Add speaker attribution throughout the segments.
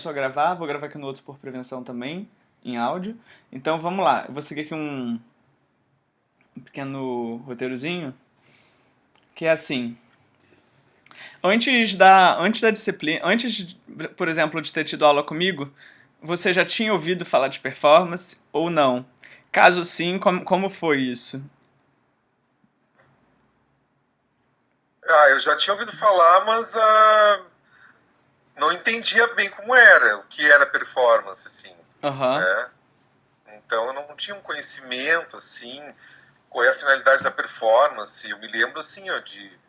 Speaker 1: A gravar, vou gravar aqui no outro por prevenção também, em áudio. Então vamos lá, eu vou seguir aqui um pequeno roteirozinho, que é assim. Antes da disciplina, por exemplo, de ter tido aula comigo, você já tinha ouvido falar de performance ou não? Caso sim, como foi isso?
Speaker 2: Eu já tinha ouvido falar, mas não entendia bem como era, o que era performance, assim,
Speaker 1: Aham,
Speaker 2: né? Então eu não tinha um conhecimento, assim, qual é a finalidade da performance. Eu me lembro, assim, ó, de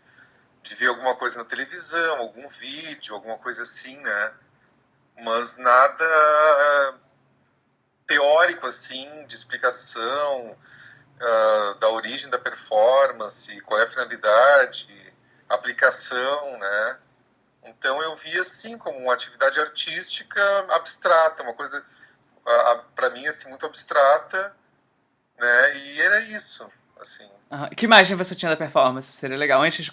Speaker 2: ver alguma coisa na televisão, algum vídeo, alguma coisa assim, né? Mas nada teórico, assim, de explicação da origem da performance, qual é a finalidade, aplicação, né? Então eu via assim como uma atividade artística abstrata, uma coisa para mim assim muito abstrata, né? E era isso, assim.
Speaker 1: aham. Que imagem você tinha da performance? Seria legal. Antes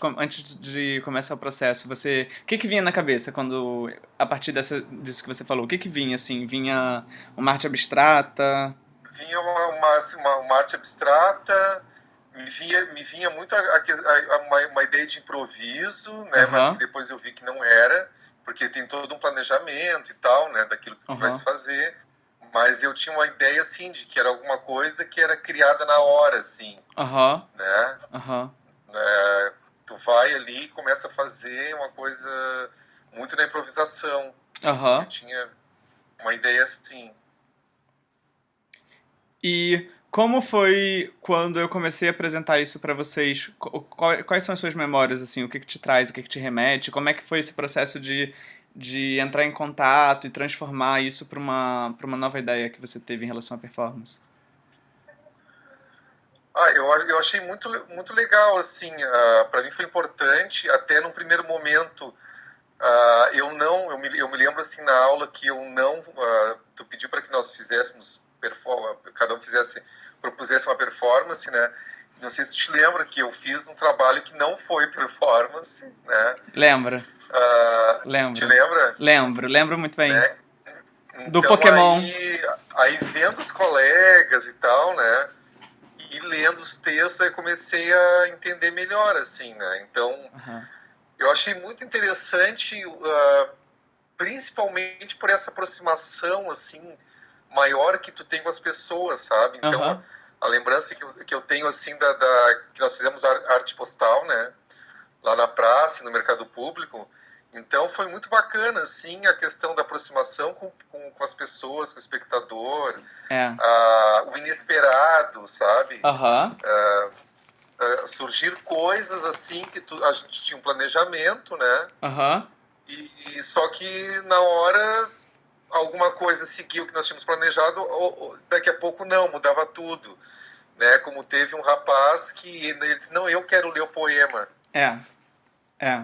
Speaker 1: de começar o processo, o que vinha na cabeça quando, a partir disso que você falou? O que vinha, assim? Vinha uma arte abstrata?
Speaker 2: Vinha uma arte abstrata, me vinha muito uma ideia de improviso, né? Mas que
Speaker 1: Aham,
Speaker 2: depois eu vi que não era, porque tem todo um planejamento e tal, né? Daquilo que vai se
Speaker 1: aham,
Speaker 2: fazer. Mas eu tinha uma ideia assim de que era alguma coisa que era criada na hora, assim,
Speaker 1: aham,
Speaker 2: né?
Speaker 1: aham,
Speaker 2: Tu vai ali e começa a fazer uma coisa muito na improvisação, assim, eu
Speaker 1: aham.
Speaker 2: tinha uma ideia assim.
Speaker 1: E como foi quando eu comecei a apresentar isso pra vocês? Quais são as suas memórias, assim? O que te traz, o que te remete? Como é que foi esse processo de entrar em contato e transformar isso para uma nova ideia que você teve em relação à performance?
Speaker 2: Eu achei muito legal, assim, para mim foi importante, até num primeiro momento, eu me lembro assim na aula que eu não, tu pediu para que nós fizéssemos, cada um propusesse uma performance, né? Não sei se tu te lembra que eu fiz um trabalho que não foi performance, né?
Speaker 1: Lembra?
Speaker 2: Te
Speaker 1: Lembro.
Speaker 2: lembra?
Speaker 1: Lembro muito bem.
Speaker 2: Né?
Speaker 1: Do
Speaker 2: Então
Speaker 1: Pokémon.
Speaker 2: aí vendo os colegas e tal, né? E lendo os textos, aí comecei a entender melhor, assim, né? Então,
Speaker 1: Aham.
Speaker 2: eu achei muito interessante, principalmente por essa aproximação, assim, maior que tu tem com as pessoas, sabe? Então,
Speaker 1: Aham.
Speaker 2: a lembrança que eu tenho, assim, que nós fizemos arte postal, né? Lá na praça, no mercado público. Então foi muito bacana, assim, a questão da aproximação com as pessoas, com o espectador,
Speaker 1: É.
Speaker 2: o inesperado, sabe?
Speaker 1: Aham.
Speaker 2: Surgir coisas assim que a gente tinha um planejamento, né?
Speaker 1: Aham.
Speaker 2: E só que na hora alguma coisa seguiu o que nós tínhamos planejado, ou daqui a pouco não, mudava tudo, né? Como teve um rapaz que ele disse, não, eu quero ler o poema.
Speaker 1: É. É.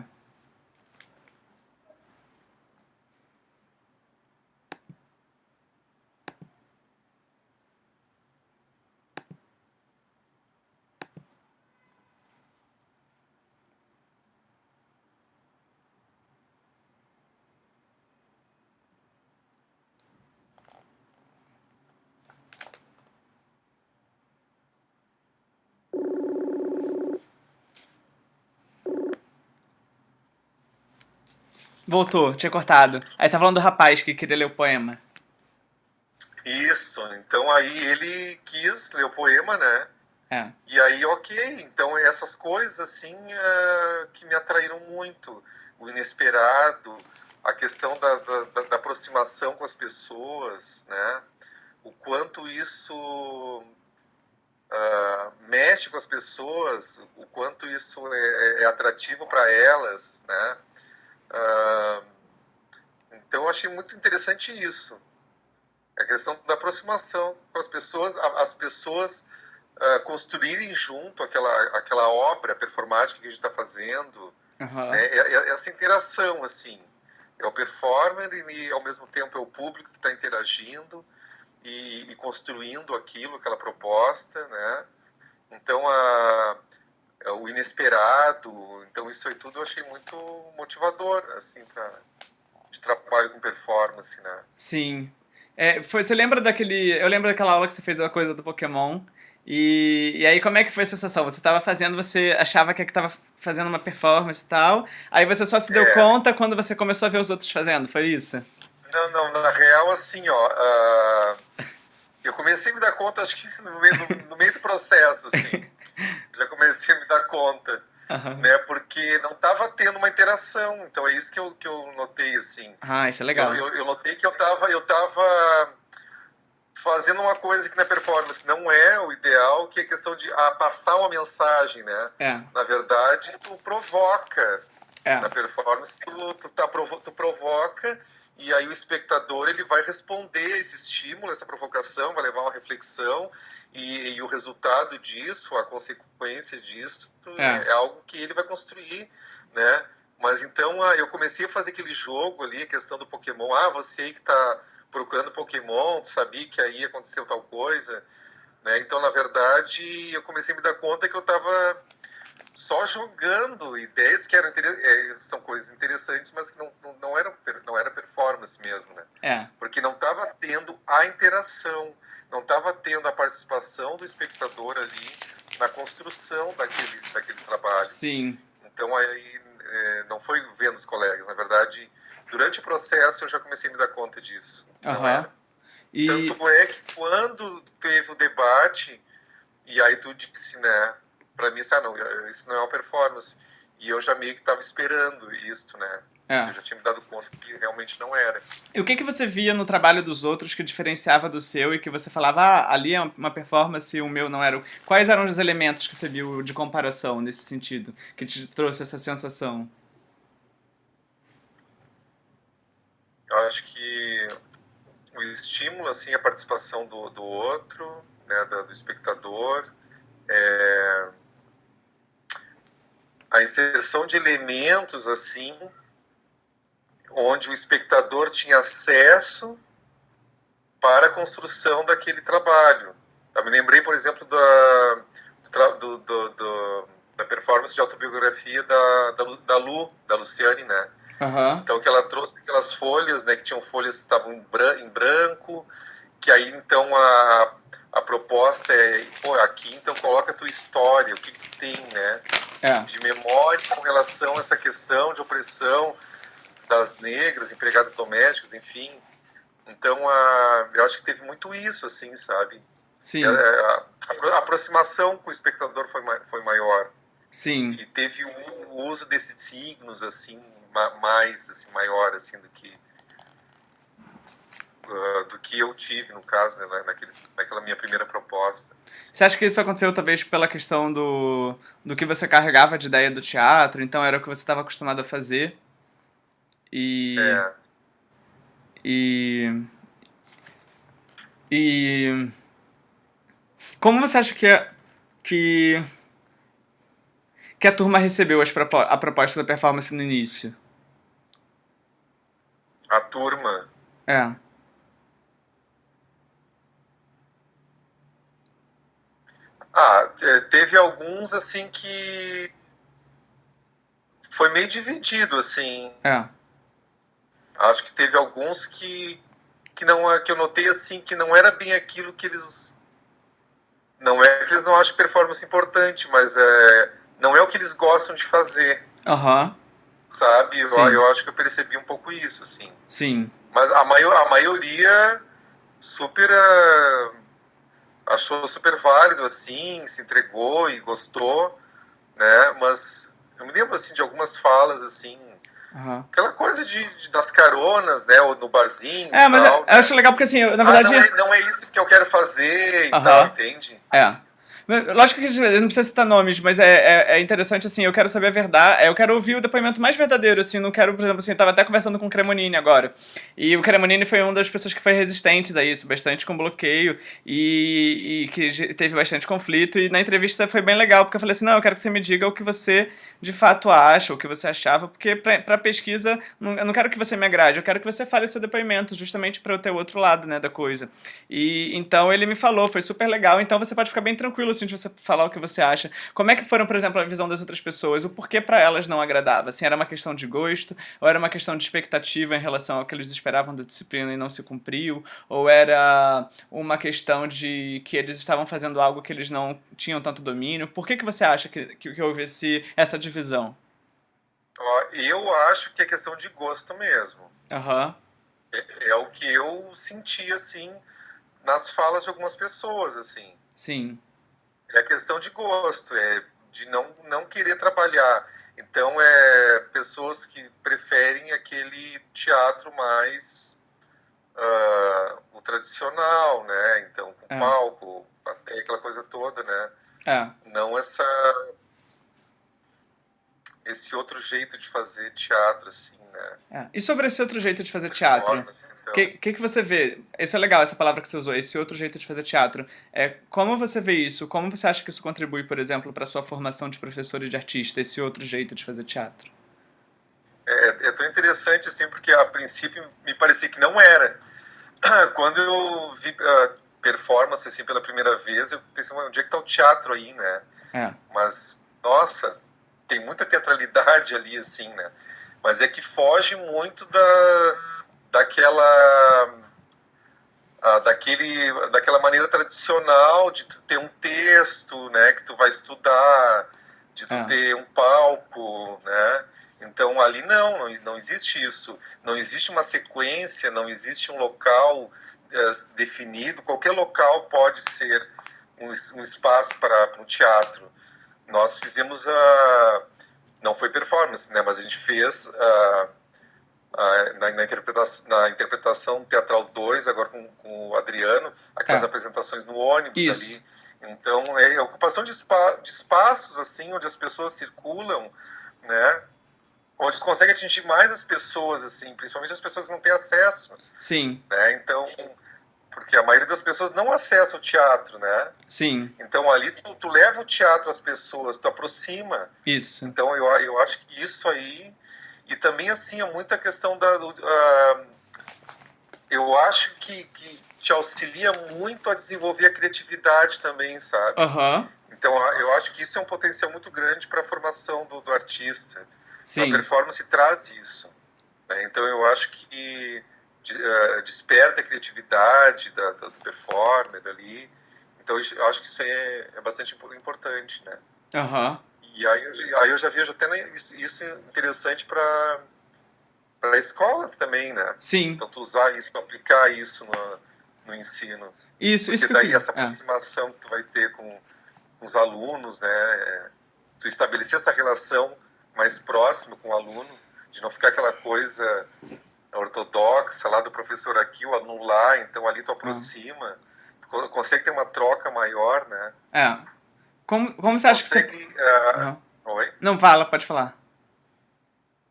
Speaker 1: Voltou, tinha cortado. Aí tá falando do rapaz que queria ler o poema.
Speaker 2: Isso, então aí ele quis ler o poema, né?
Speaker 1: É.
Speaker 2: E aí, ok, então essas coisas assim que me atraíram muito, o inesperado, a questão da aproximação com as pessoas, né? O quanto isso mexe com as pessoas, o quanto isso é atrativo para elas, né? Ah, então eu achei muito interessante isso, a questão da aproximação com as pessoas construírem junto aquela obra performática que a gente está fazendo, né?
Speaker 1: Aham.
Speaker 2: Essa interação, assim, é o performer e ao mesmo tempo é o público que está interagindo e construindo aquela proposta, né? Então, o inesperado, então isso aí tudo eu achei muito motivador, assim, para de trabalho com performance, né?
Speaker 1: Sim. Você lembra daquele. Eu lembro daquela aula que você fez a coisa do Pokémon. E aí, como é que foi a sensação? Você estava fazendo, você achava que estava fazendo uma performance e tal. Aí você só se deu
Speaker 2: É,
Speaker 1: conta quando você começou a ver os outros fazendo, foi isso?
Speaker 2: não, não, na real, assim, ó, eu comecei a me dar conta, acho que no meio do processo, assim, já comecei a me dar conta,
Speaker 1: Aham.
Speaker 2: né, porque não estava tendo uma interação, então é isso que eu notei, assim,
Speaker 1: Ah, isso é legal.
Speaker 2: eu notei que eu tava fazendo uma coisa que na performance não é o ideal, que é a questão de passar uma mensagem, né,
Speaker 1: É,
Speaker 2: na verdade, tu provoca,
Speaker 1: é,
Speaker 2: na performance tu provoca e aí o espectador ele vai responder a esse estímulo, essa provocação, vai levar uma reflexão e o resultado disso, a consequência disso
Speaker 1: é.
Speaker 2: é algo que ele vai construir, né? Mas então eu comecei a fazer aquele jogo ali, a questão do Pokémon. Ah, você aí que está procurando Pokémon, tu sabia que aí aconteceu tal coisa, né? Então, na verdade, eu comecei a me dar conta que eu estava só jogando ideias que eram são coisas interessantes, mas que não era performance mesmo, né?
Speaker 1: É.
Speaker 2: Porque não estava tendo a interação, não estava tendo a participação do espectador ali na construção daquele trabalho.
Speaker 1: Sim.
Speaker 2: Então aí não foi vendo os colegas, na verdade, durante o processo eu já comecei a me dar conta disso, que não
Speaker 1: Aham.
Speaker 2: era. Tanto
Speaker 1: E
Speaker 2: é que quando teve o debate e aí tu disse, né? Pra mim, sabe, não, isso não é uma performance. E eu já meio que tava esperando isso, né?
Speaker 1: é.
Speaker 2: Eu já tinha me dado conta que realmente não era.
Speaker 1: E o que que você via no trabalho dos outros que diferenciava do seu e que você falava, ah, ali é uma performance e o meu não era? Quais eram os elementos que você viu de comparação nesse sentido, que te trouxe essa sensação?
Speaker 2: Eu acho que o estímulo, assim, a participação do outro, né, do espectador, a inserção de elementos, assim, onde o espectador tinha acesso para a construção daquele trabalho. Eu me lembrei, por exemplo, da performance de autobiografia da Luciane, né?
Speaker 1: Aham.
Speaker 2: Então, que ela trouxe aquelas folhas, né, que tinham folhas que estavam em branco, que aí, então, a proposta é, pô, aqui, então, coloca a tua história, o que tu tem, né,
Speaker 1: É.
Speaker 2: de memória com relação a essa questão de opressão das negras, empregadas domésticas, enfim. Então, eu acho que teve muito isso, assim, sabe?
Speaker 1: Sim.
Speaker 2: A aproximação com o espectador foi maior.
Speaker 1: Sim.
Speaker 2: E teve o uso desses signos, assim, mais, assim, maior, assim, do que eu tive, no caso, né, naquela minha primeira proposta.
Speaker 1: Você acha que isso aconteceu talvez pela questão do que você carregava de ideia do teatro, então era o que você estava acostumado a fazer? E.
Speaker 2: É,
Speaker 1: E. E. Como você acha que, que a turma recebeu a proposta da performance no início?
Speaker 2: a turma.
Speaker 1: É.
Speaker 2: Teve alguns, assim, que foi meio dividido, assim.
Speaker 1: É.
Speaker 2: Acho que teve alguns que não que eu notei, assim, que não era bem aquilo que eles... Não é que eles não acham performance importante, mas não é o que eles gostam de fazer,
Speaker 1: Aham.
Speaker 2: sabe?
Speaker 1: Sim.
Speaker 2: Eu acho que eu percebi um pouco isso, assim.
Speaker 1: Sim.
Speaker 2: Mas a maioria super achou super válido, assim, se entregou e gostou, né? Mas eu me lembro, assim, de algumas falas, assim,
Speaker 1: Aham.
Speaker 2: aquela coisa das caronas, né? Ou no barzinho e
Speaker 1: Mas
Speaker 2: tal,
Speaker 1: eu
Speaker 2: né?
Speaker 1: acho legal porque assim, na
Speaker 2: Ah,
Speaker 1: verdade.
Speaker 2: não é isso que eu quero fazer e tal,
Speaker 1: Aham.
Speaker 2: entende?
Speaker 1: É. Lógico que a gente não precisa citar nomes, mas é interessante, assim, eu quero saber a verdade, eu quero ouvir o depoimento mais verdadeiro, assim, não quero, por exemplo, assim, eu tava até conversando com o Cremonini agora, e o Cremonini foi uma das pessoas que foi resistentes a isso, bastante com bloqueio, e que teve bastante conflito, e na entrevista foi bem legal, porque eu falei assim, não, eu quero que você me diga o que você de fato acha, o que você achava, porque pra pesquisa, eu não quero que você me agrade, eu quero que você fale seu depoimento, justamente pra eu ter o outro lado, né, da coisa. E então ele me falou, foi super legal, então você pode ficar bem tranquilo assim, de você falar o que você acha. Como é que foram, por exemplo, a visão das outras pessoas? O porquê pra elas não agradava? Assim, era uma questão de gosto? Ou era uma questão de expectativa em relação ao que eles esperavam da disciplina e não se cumpriu? Ou era uma questão de que eles estavam fazendo algo que eles não tinham tanto domínio? Por que você acha que houve essa divisão?
Speaker 2: Ó, eu acho que é questão de gosto mesmo.
Speaker 1: Aham,
Speaker 2: É o que eu senti, assim, nas falas de algumas pessoas, assim.
Speaker 1: sim.
Speaker 2: É questão de gosto, é de não querer trabalhar. Então, é pessoas que preferem aquele teatro mais o tradicional, né? Então, com
Speaker 1: É,
Speaker 2: palco, até aquela coisa toda, né?
Speaker 1: é.
Speaker 2: Não esse outro jeito de fazer teatro, assim, né?
Speaker 1: É. E sobre esse outro jeito de fazer teatro?
Speaker 2: Performance,
Speaker 1: O
Speaker 2: então.
Speaker 1: que você vê? Isso é legal, essa palavra que você usou, esse outro jeito de fazer teatro. Como você vê isso? Como você acha que isso contribui, por exemplo, para a sua formação de professor e de artista, esse outro jeito de fazer teatro?
Speaker 2: É tão interessante, assim, porque a princípio me parecia que não era. Quando eu vi performance, assim, pela primeira vez, eu pensei, onde é que tá o teatro aí, né?
Speaker 1: É,
Speaker 2: Mas, nossa, tem muita teatralidade ali, assim, né? Mas é que foge muito daquela daquela maneira tradicional de tu ter um texto, né, que tu vai estudar, de tu
Speaker 1: é,
Speaker 2: ter um palco, né? Então ali não existe isso, não existe uma sequência, não existe um local definido. Qualquer local pode ser um espaço para um teatro. Nós fizemos não foi performance, né? Mas a gente fez na interpretação teatral 2 agora com o Adriano, aquelas
Speaker 1: é.
Speaker 2: apresentações no ônibus
Speaker 1: Isso.
Speaker 2: ali. Então, é a ocupação de espaços, assim, onde as pessoas circulam, né? Onde tu consegue atingir mais as pessoas, assim, principalmente as pessoas que não têm acesso,
Speaker 1: Sim,
Speaker 2: né? Então, porque a maioria das pessoas não acessa o teatro, né?
Speaker 1: sim,
Speaker 2: Então, ali tu leva o teatro às pessoas, tu aproxima.
Speaker 1: isso.
Speaker 2: Então, eu acho que isso aí. E também, assim, é muita questão eu acho que te auxilia muito a desenvolver a criatividade também, sabe?
Speaker 1: Aham,
Speaker 2: Então, eu acho que isso é um potencial muito grande para a formação do artista. Então, a
Speaker 1: sim.
Speaker 2: performance traz isso, né? Então, eu acho que desperta a criatividade do performer dali. Então, eu acho que isso aí é bastante importante, né?
Speaker 1: Aham,
Speaker 2: E aí eu já vejo até isso interessante para a escola também, né?
Speaker 1: sim.
Speaker 2: Então, tu usar isso, tu aplicar isso no ensino.
Speaker 1: Isso
Speaker 2: Porque
Speaker 1: que eu
Speaker 2: daí
Speaker 1: queria.
Speaker 2: essa aproximação que tu vai ter com os alunos, né? Tu estabelecer essa relação mais próxima com o aluno, de não ficar aquela coisa ortodoxa lá do professor aqui, o aluno lá, então ali tu aproxima, tu consegue ter uma troca maior, né?
Speaker 1: É. Como
Speaker 2: Tu
Speaker 1: você acha que você.
Speaker 2: consegue...
Speaker 1: Aham.
Speaker 2: Oi?
Speaker 1: Não, fala, pode falar.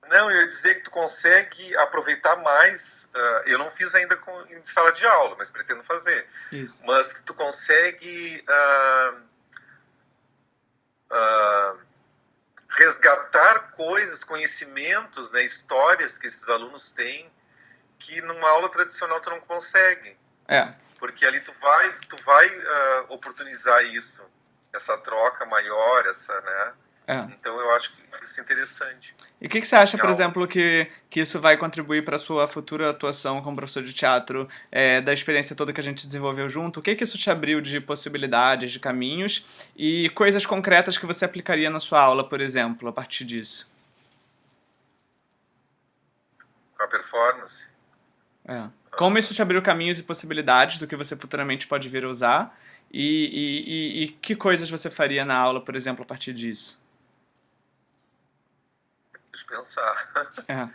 Speaker 2: Não, eu ia dizer que tu consegue aproveitar mais. Eu não fiz ainda em sala de aula, mas pretendo fazer.
Speaker 1: Isso.
Speaker 2: Mas que tu consegue resgatar coisas, conhecimentos, né, histórias que esses alunos têm que numa aula tradicional tu não consegue.
Speaker 1: É.
Speaker 2: Porque ali tu vai oportunizar isso, essa troca maior, né?
Speaker 1: É.
Speaker 2: Então eu acho que isso é interessante
Speaker 1: E o que você acha,
Speaker 2: em
Speaker 1: por
Speaker 2: aula.
Speaker 1: exemplo, que isso vai contribuir para a sua futura atuação como professor de teatro, da experiência toda que a gente desenvolveu junto? O que isso te abriu de possibilidades, de caminhos e coisas concretas que você aplicaria na sua aula, por exemplo, a partir disso?
Speaker 2: Com a performance.
Speaker 1: É. Como isso te abriu caminhos e possibilidades do que você futuramente pode vir a usar e que coisas você faria na aula, por exemplo, a partir disso?
Speaker 2: Deixa eu pensar.
Speaker 1: É.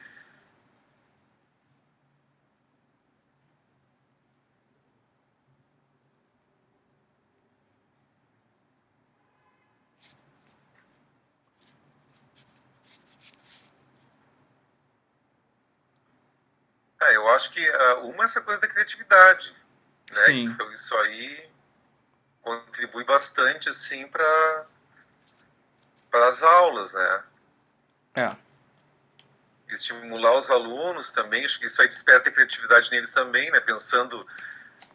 Speaker 2: Eu acho que uma é essa coisa da criatividade, né?
Speaker 1: Sim.
Speaker 2: Então isso aí contribui bastante assim para as aulas, né?
Speaker 1: É.
Speaker 2: Estimular os alunos também, acho que isso aí desperta a criatividade neles também, né? Pensando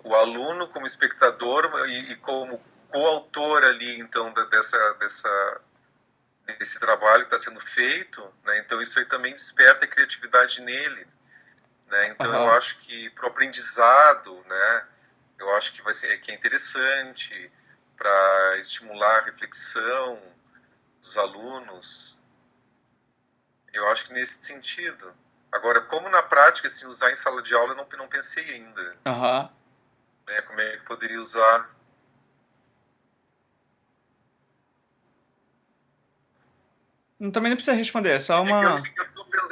Speaker 2: o aluno como espectador e como coautor ali, então, desse trabalho que está sendo feito, né? Então isso aí também desperta a criatividade nele, né? Então eu acho que para o aprendizado, né? Eu acho que que é interessante para estimular a reflexão dos alunos. Eu acho que nesse sentido. Agora, como na prática, assim, usar em sala de aula, eu não pensei ainda. Né? Como é que poderia usar?
Speaker 1: Também não precisa responder, é só uma...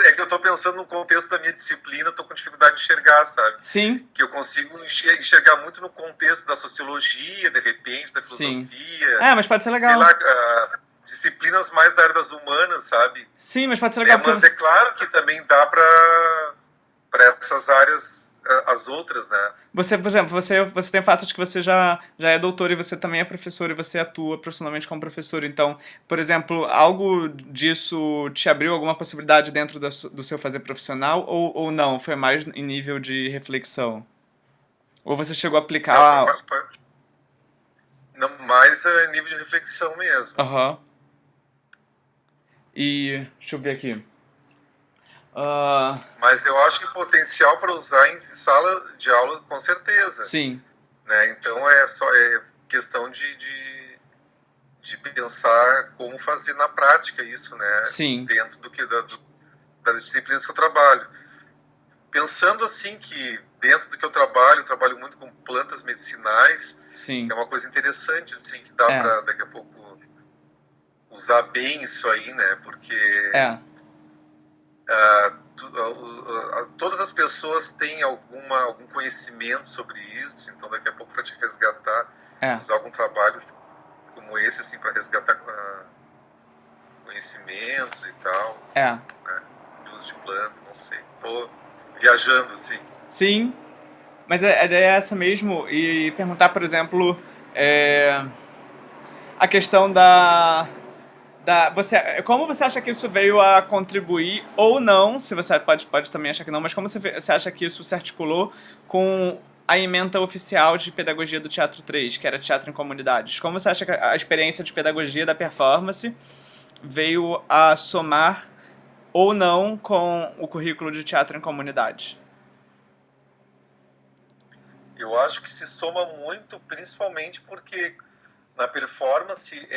Speaker 2: É que eu tô pensando no contexto da minha disciplina, eu tô com dificuldade de enxergar, sabe?
Speaker 1: Sim.
Speaker 2: Que eu consigo enxergar muito no contexto da sociologia, de repente, da filosofia.
Speaker 1: Sim. Mas pode ser legal.
Speaker 2: Sei lá, disciplinas mais da área das humanas, sabe?
Speaker 1: Sim, mas pode ser legal.
Speaker 2: Mas é claro que também dá para essas áreas, as outras, né?
Speaker 1: Você, por exemplo, você tem o fato de que você já é doutor e você também é professor e você atua profissionalmente como professor. Então, por exemplo, algo disso te abriu alguma possibilidade dentro do seu fazer profissional ou não? Foi mais em nível de reflexão? Ou você chegou a aplicar...
Speaker 2: Não, mais nível de reflexão mesmo.
Speaker 1: E deixa eu ver aqui.
Speaker 2: Mas eu acho que potencial para usar em sala de aula, com certeza.
Speaker 1: Sim.
Speaker 2: Né? Então é questão de pensar como fazer na prática isso, né?
Speaker 1: Sim.
Speaker 2: Dentro das disciplinas que eu trabalho. Pensando assim que dentro do que eu trabalho muito com plantas medicinais.
Speaker 1: Sim.
Speaker 2: Que é uma coisa interessante, assim, que dá para daqui a pouco usar bem isso aí, né? Porque todas as pessoas têm algum conhecimento sobre isso, então daqui a pouco para te resgatar, usar algum trabalho como esse, assim, para resgatar conhecimentos e tal. Né? De uso de planta, não sei. Tô viajando, assim.
Speaker 1: Sim. Mas a ideia é essa mesmo, e perguntar, por exemplo, a questão como você acha que isso veio a contribuir, ou não, se você pode também achar que não, mas como você acha que isso se articulou com a ementa oficial de pedagogia do Teatro 3, que era Teatro em Comunidades? Como você acha que a experiência de pedagogia da performance veio a somar ou não com o currículo de Teatro em Comunidades?
Speaker 2: Eu acho que se soma muito, principalmente porque na performance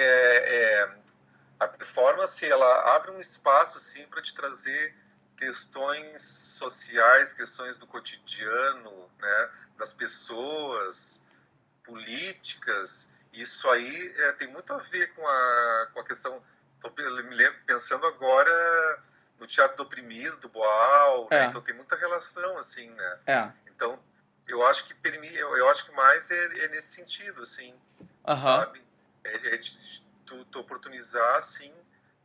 Speaker 2: a performance ela abre um espaço assim para te trazer questões sociais, questões do cotidiano, né, das pessoas, políticas. Isso aí tem muito a ver com a questão. Estou pensando agora no Teatro do Oprimido, do Boal, né? Então tem muita relação assim, né? Então eu acho que mais é nesse sentido, assim, sabe? Tu oportunizar, assim,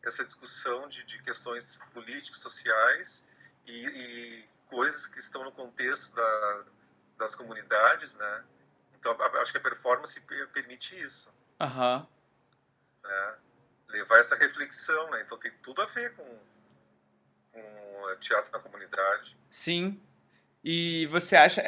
Speaker 2: essa discussão de questões políticas, sociais e coisas que estão no contexto das comunidades, né? Então, acho que a performance permite isso. Né? Levar essa reflexão, né? Então, tem tudo a ver com teatro na comunidade.
Speaker 1: Sim. E você acha...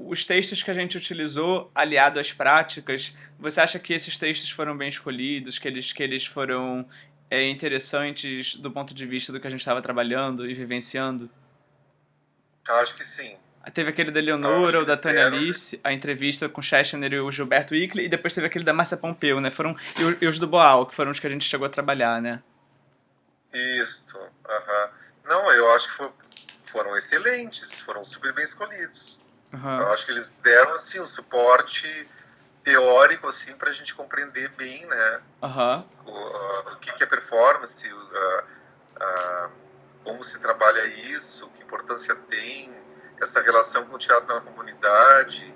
Speaker 1: os textos que a gente utilizou, aliado às práticas, você acha que esses textos foram bem escolhidos, que eles foram interessantes do ponto de vista do que a gente estava trabalhando e vivenciando?
Speaker 2: Acho que sim.
Speaker 1: Teve aquele da Leonora, o da Tânia Alice, a entrevista com o Schechner e o Gilberto Ickley, e depois teve aquele da Márcia Pompeu, né? E os do Boal, que foram os que a gente chegou a trabalhar, né?
Speaker 2: Isso. Não, eu acho que foram excelentes, foram super bem escolhidos. Eu acho que eles deram assim um suporte teórico assim para a gente compreender bem, né? O que é performance, como se trabalha isso, que importância tem, essa relação com o teatro na comunidade,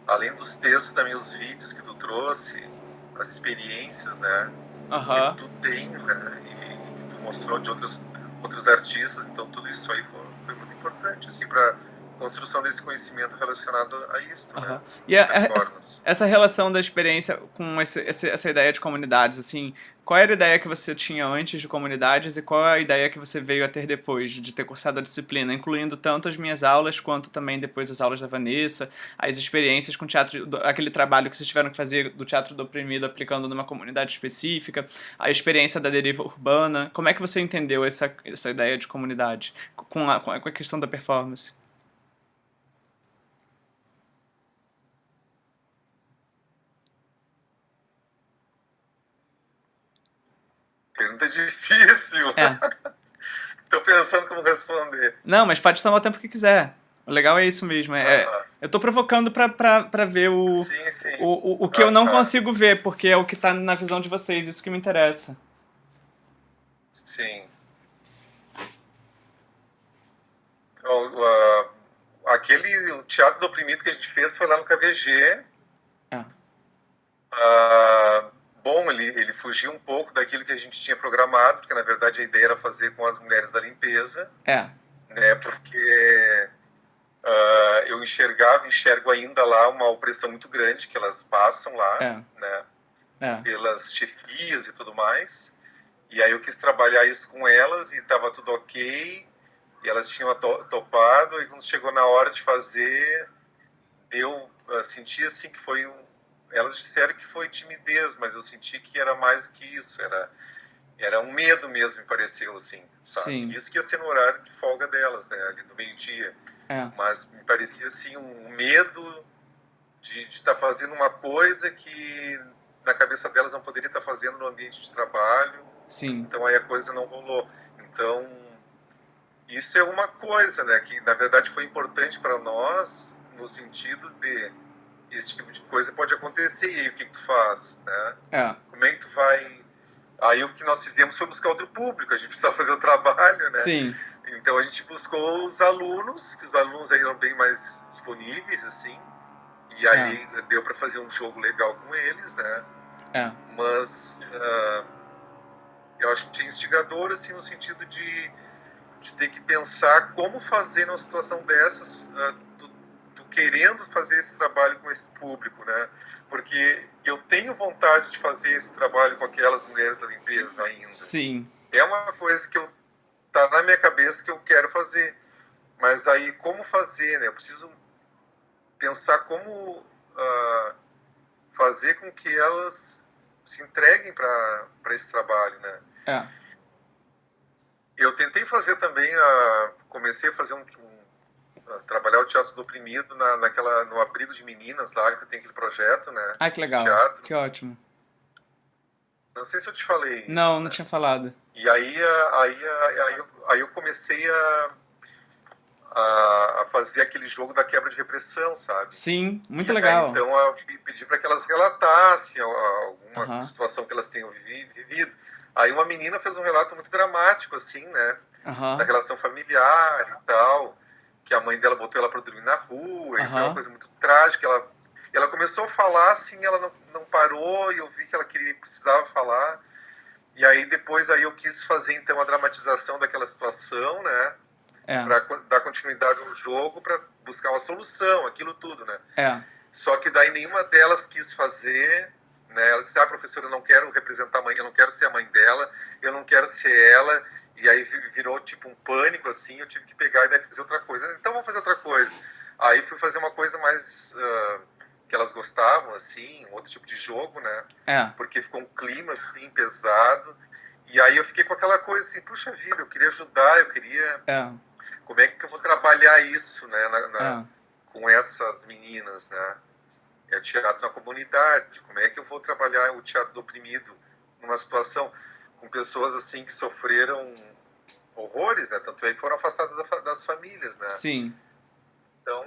Speaker 2: além dos textos também os vídeos que tu trouxe, as experiências, né? Que tu tem, né? E que tu mostrou de outros artistas, então tudo isso aí foi muito importante assim para construção desse conhecimento relacionado a isso, né?
Speaker 1: Aham. E
Speaker 2: Performance.
Speaker 1: essa relação da experiência com essa ideia de comunidades, assim, qual era a ideia que você tinha antes de comunidades e qual é a ideia que você veio a ter depois de ter cursado a disciplina, incluindo tanto as minhas aulas quanto também depois as aulas da Vanessa, as experiências com teatro, aquele trabalho que vocês tiveram que fazer do teatro do oprimido aplicando numa comunidade específica, a experiência da deriva urbana. Como é que você entendeu essa ideia de comunidade com a questão da performance?
Speaker 2: Pergunta difícil.
Speaker 1: É.
Speaker 2: Tô pensando como responder.
Speaker 1: Não, mas pode tomar o tempo que quiser. O legal é isso mesmo.
Speaker 2: Aham.
Speaker 1: Eu tô provocando pra ver
Speaker 2: Sim, sim.
Speaker 1: o que eu não
Speaker 2: Aham.
Speaker 1: consigo ver, porque é o que tá na visão de vocês, isso que me interessa.
Speaker 2: Sim. O, o Teatro do Oprimido que a gente fez foi lá no KVG.
Speaker 1: É,
Speaker 2: Ah, bom, ele fugiu um pouco daquilo que a gente tinha programado, porque na verdade a ideia era fazer com as mulheres da limpeza,
Speaker 1: é,
Speaker 2: né? Porque eu enxergo ainda lá uma opressão muito grande que elas passam lá,
Speaker 1: é,
Speaker 2: né?
Speaker 1: é.
Speaker 2: Pelas chefias e tudo mais. E aí eu quis trabalhar isso com elas e estava tudo ok. E elas tinham topado. E quando chegou na hora de fazer, senti assim que foi elas disseram que foi timidez, mas eu senti que era mais do que isso. Era um medo mesmo, me pareceu, assim, sabe?
Speaker 1: Sim,
Speaker 2: Isso que ia ser no horário de folga delas, né? Ali do meio-dia.
Speaker 1: é,
Speaker 2: Mas me parecia, assim, um medo de estar fazendo uma coisa que na cabeça delas não poderia estar fazendo no ambiente de trabalho.
Speaker 1: sim,
Speaker 2: Então aí a coisa não rolou. Então isso é uma coisa, né, que na verdade foi importante para nós no sentido de esse tipo de coisa pode acontecer e aí o que tu faz, né?
Speaker 1: é,
Speaker 2: Como é que tu vai... Aí o que nós fizemos foi buscar outro público, a gente precisava fazer o trabalho, né?
Speaker 1: sim,
Speaker 2: Então a gente buscou os alunos, que os alunos aí eram bem mais disponíveis, assim, e
Speaker 1: é,
Speaker 2: aí deu para fazer um jogo legal com eles, né?
Speaker 1: é,
Speaker 2: Mas eu acho que é instigador, assim, no sentido de ter que pensar como fazer numa situação dessas, tu querendo fazer esse trabalho com esse público, né? Porque eu tenho vontade de fazer esse trabalho com aquelas mulheres da limpeza ainda.
Speaker 1: sim,
Speaker 2: É uma coisa que tá na minha cabeça que eu quero fazer. Mas aí, como fazer, né? Eu preciso pensar como fazer com que elas se entreguem para esse trabalho, né?
Speaker 1: é.
Speaker 2: Eu tentei fazer também, comecei a fazer trabalhar o Teatro do Oprimido no Abrigo de Meninas lá, que tem aquele projeto, né,
Speaker 1: Ah, que
Speaker 2: de
Speaker 1: legal,
Speaker 2: teatro.
Speaker 1: que ótimo.
Speaker 2: Não sei se eu te falei
Speaker 1: Não,
Speaker 2: isso,
Speaker 1: não
Speaker 2: né?
Speaker 1: tinha falado.
Speaker 2: E aí eu comecei a fazer aquele jogo da quebra de repressão, sabe?
Speaker 1: Sim, muito
Speaker 2: E aí
Speaker 1: legal.
Speaker 2: então eu pedi para que elas relatassem alguma
Speaker 1: Aham,
Speaker 2: situação que elas tenham vivido. Aí uma menina fez um relato muito dramático, assim, né? Da
Speaker 1: aham,
Speaker 2: relação familiar e tal, que a mãe dela botou ela para dormir na rua, e foi uma
Speaker 1: aham,
Speaker 2: coisa muito trágica. Ela começou a falar, assim, ela não parou, e eu vi que ela precisava falar. E aí depois aí eu quis fazer então a dramatização daquela situação, né?
Speaker 1: é,
Speaker 2: Para dar continuidade ao jogo, para buscar uma solução, aquilo tudo, né?
Speaker 1: é,
Speaker 2: Só que daí nenhuma delas quis fazer, né? Ela disse, professora, eu não quero representar a mãe, eu não quero ser a mãe dela, eu não quero ser ela. E aí virou tipo um pânico, assim, eu tive que pegar e daí fazer outra coisa. Então vamos fazer outra coisa. Aí fui fazer uma coisa mais que elas gostavam, assim, um outro tipo de jogo, né?
Speaker 1: é,
Speaker 2: Porque ficou um clima, assim, pesado. E aí eu fiquei com aquela coisa assim, puxa vida, eu queria ajudar, eu queria...
Speaker 1: é,
Speaker 2: Como é que eu vou trabalhar isso, né,
Speaker 1: é,
Speaker 2: com essas meninas, né? É teatro na comunidade. Como é que eu vou trabalhar o teatro do oprimido numa situação com pessoas assim que sofreram horrores, né? Tanto é que foram afastadas das famílias, né?
Speaker 1: sim.
Speaker 2: Então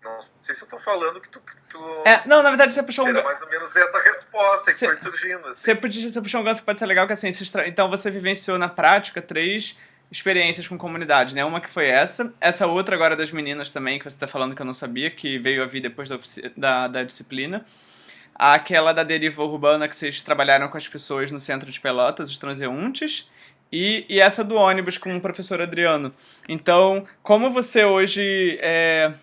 Speaker 2: não sei se eu estou falando que tu
Speaker 1: Não, na verdade você puxou
Speaker 2: será mais ou menos essa resposta que foi surgindo, assim.
Speaker 1: você puxou um gancho que pode ser legal, que assim, então você vivenciou na prática 3 experiências com comunidade, né? Uma que foi essa outra agora das meninas também, que você tá falando que eu não sabia, que veio a vir depois da disciplina. Aquela da deriva urbana que vocês trabalharam com as pessoas no centro de Pelotas, os transeuntes. e essa do ônibus com o professor Adriano. Então, como você hoje é,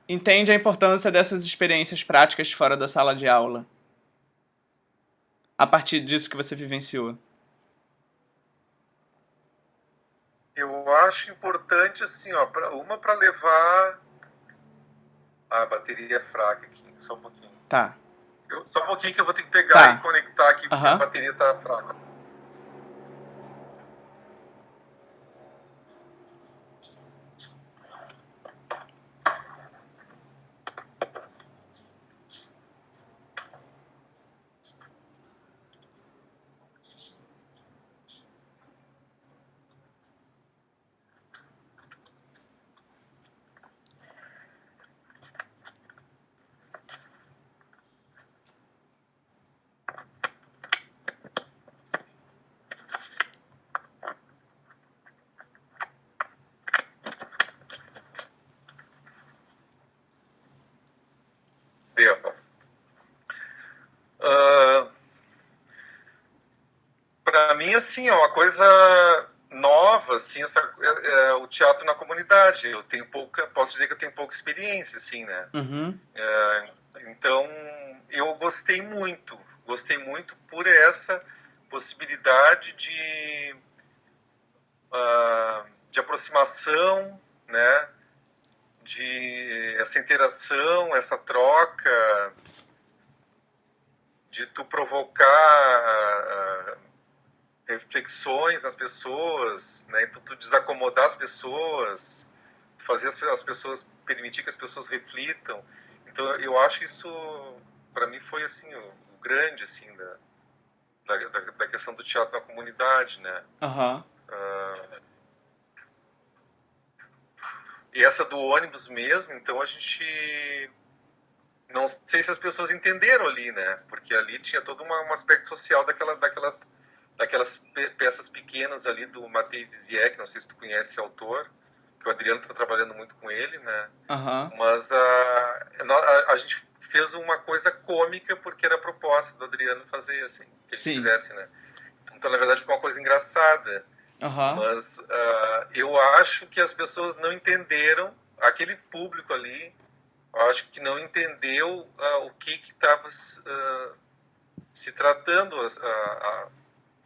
Speaker 1: entende a importância dessas experiências práticas fora da sala de aula, a partir disso que você vivenciou?
Speaker 2: Eu acho importante, assim, ó, uma para levar a bateria fraca aqui, só um pouquinho.
Speaker 1: Tá,
Speaker 2: Só um pouquinho que eu vou ter que pegar e
Speaker 1: tá.
Speaker 2: conectar aqui, porque a
Speaker 1: Aham.
Speaker 2: bateria tá fraca. Deu. Para mim, assim, é uma coisa nova, assim, o teatro na comunidade. Eu tenho pouca, posso dizer que eu tenho pouca experiência, assim, né?
Speaker 1: Uhum.
Speaker 2: Então, eu gostei muito por essa possibilidade de aproximação, né? De essa interação, essa troca, de tu provocar reflexões nas pessoas, né? Então, tu desacomodar as pessoas, fazer as pessoas, permitir que as pessoas reflitam. Então, eu acho isso, para mim, foi assim o grande, assim, da questão do teatro na comunidade, né?
Speaker 1: Aham.
Speaker 2: E essa do ônibus mesmo, então a gente não sei se as pessoas entenderam ali, né? Porque ali tinha todo um aspecto social daquelas peças pequenas ali do Matei Viziek, não sei se tu conhece esse autor, que o Adriano está trabalhando muito com ele, né?
Speaker 1: Aham.
Speaker 2: Mas a gente fez uma coisa cômica porque era a proposta do Adriano fazer, assim, que ele
Speaker 1: Sim.
Speaker 2: fizesse, né? Então, na verdade, ficou uma coisa engraçada.
Speaker 1: Aham.
Speaker 2: Mas eu acho que as pessoas não entenderam, aquele público ali, eu acho que não entendeu o que estava se tratando,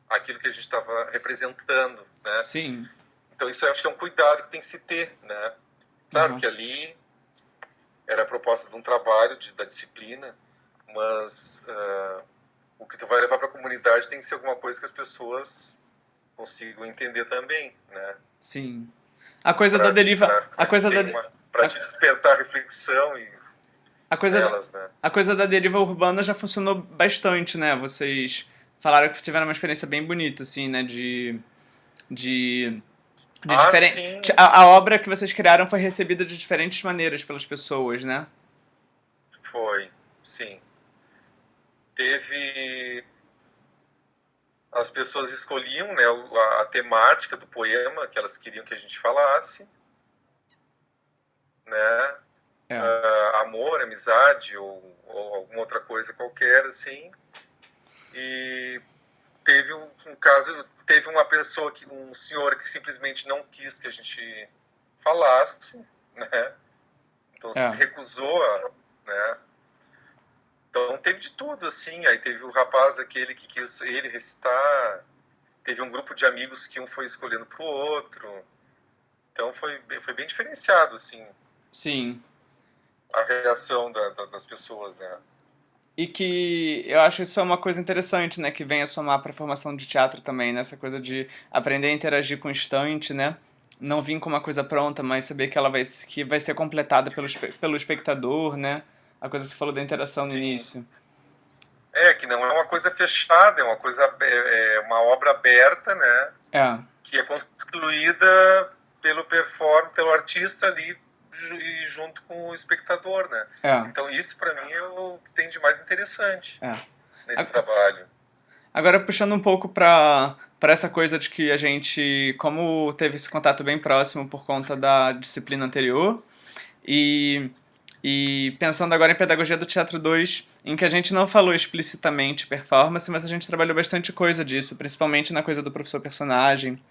Speaker 2: aquilo que a gente estava representando, né?
Speaker 1: Sim.
Speaker 2: Então isso eu acho que é um cuidado que tem que se ter, né? Claro
Speaker 1: Aham.
Speaker 2: que ali era a proposta de um trabalho da disciplina, mas o que tu vai levar para a comunidade tem que ser alguma coisa que as pessoas consigam entender também, né?
Speaker 1: Sim. A coisa da
Speaker 2: Para
Speaker 1: deriva, a coisa da,
Speaker 2: te despertar reflexão
Speaker 1: a coisa da,
Speaker 2: nelas, né?
Speaker 1: a coisa da deriva urbana já funcionou bastante, né? Vocês falaram que tiveram uma experiência bem bonita, assim, né? De, de
Speaker 2: Ah,
Speaker 1: diferente.
Speaker 2: sim,
Speaker 1: A obra que vocês criaram foi recebida de diferentes maneiras pelas pessoas, né?
Speaker 2: foi, sim. Teve as pessoas escolhiam, né, a temática do poema que elas queriam que a gente falasse, né?
Speaker 1: É.
Speaker 2: Amor, amizade ou alguma outra coisa qualquer, assim. E teve um caso, teve uma pessoa, um senhor que simplesmente não quis que a gente falasse, né? Então se
Speaker 1: É.
Speaker 2: recusou né? Então teve de tudo, assim. Aí teve o rapaz aquele que quis ele recitar, teve um grupo de amigos que um foi escolhendo pro outro. Então foi bem diferenciado, assim,
Speaker 1: Sim.
Speaker 2: a reação das pessoas, né?
Speaker 1: E que eu acho isso é uma coisa interessante, né? Que vem a somar para a formação de teatro também, né? Essa coisa de aprender a interagir com o instante, né? Não vir com uma coisa pronta, mas saber que ela que vai ser completada pelo espectador, né? A coisa que você falou da interação no
Speaker 2: Sim.
Speaker 1: início.
Speaker 2: Que não é uma coisa fechada, é uma coisa, uma obra aberta, né?
Speaker 1: É,
Speaker 2: Que é construída pelo artista ali e junto com o espectador, né?
Speaker 1: é,
Speaker 2: Então isso para mim é o que tem de mais interessante
Speaker 1: é.
Speaker 2: nesse trabalho.
Speaker 1: Agora puxando um pouco para essa coisa de que a gente, como teve esse contato bem próximo por conta da disciplina anterior, e E pensando agora em Pedagogia do Teatro 2, em que a gente não falou explicitamente performance, mas a gente trabalhou bastante coisa disso, principalmente na coisa do professor personagem,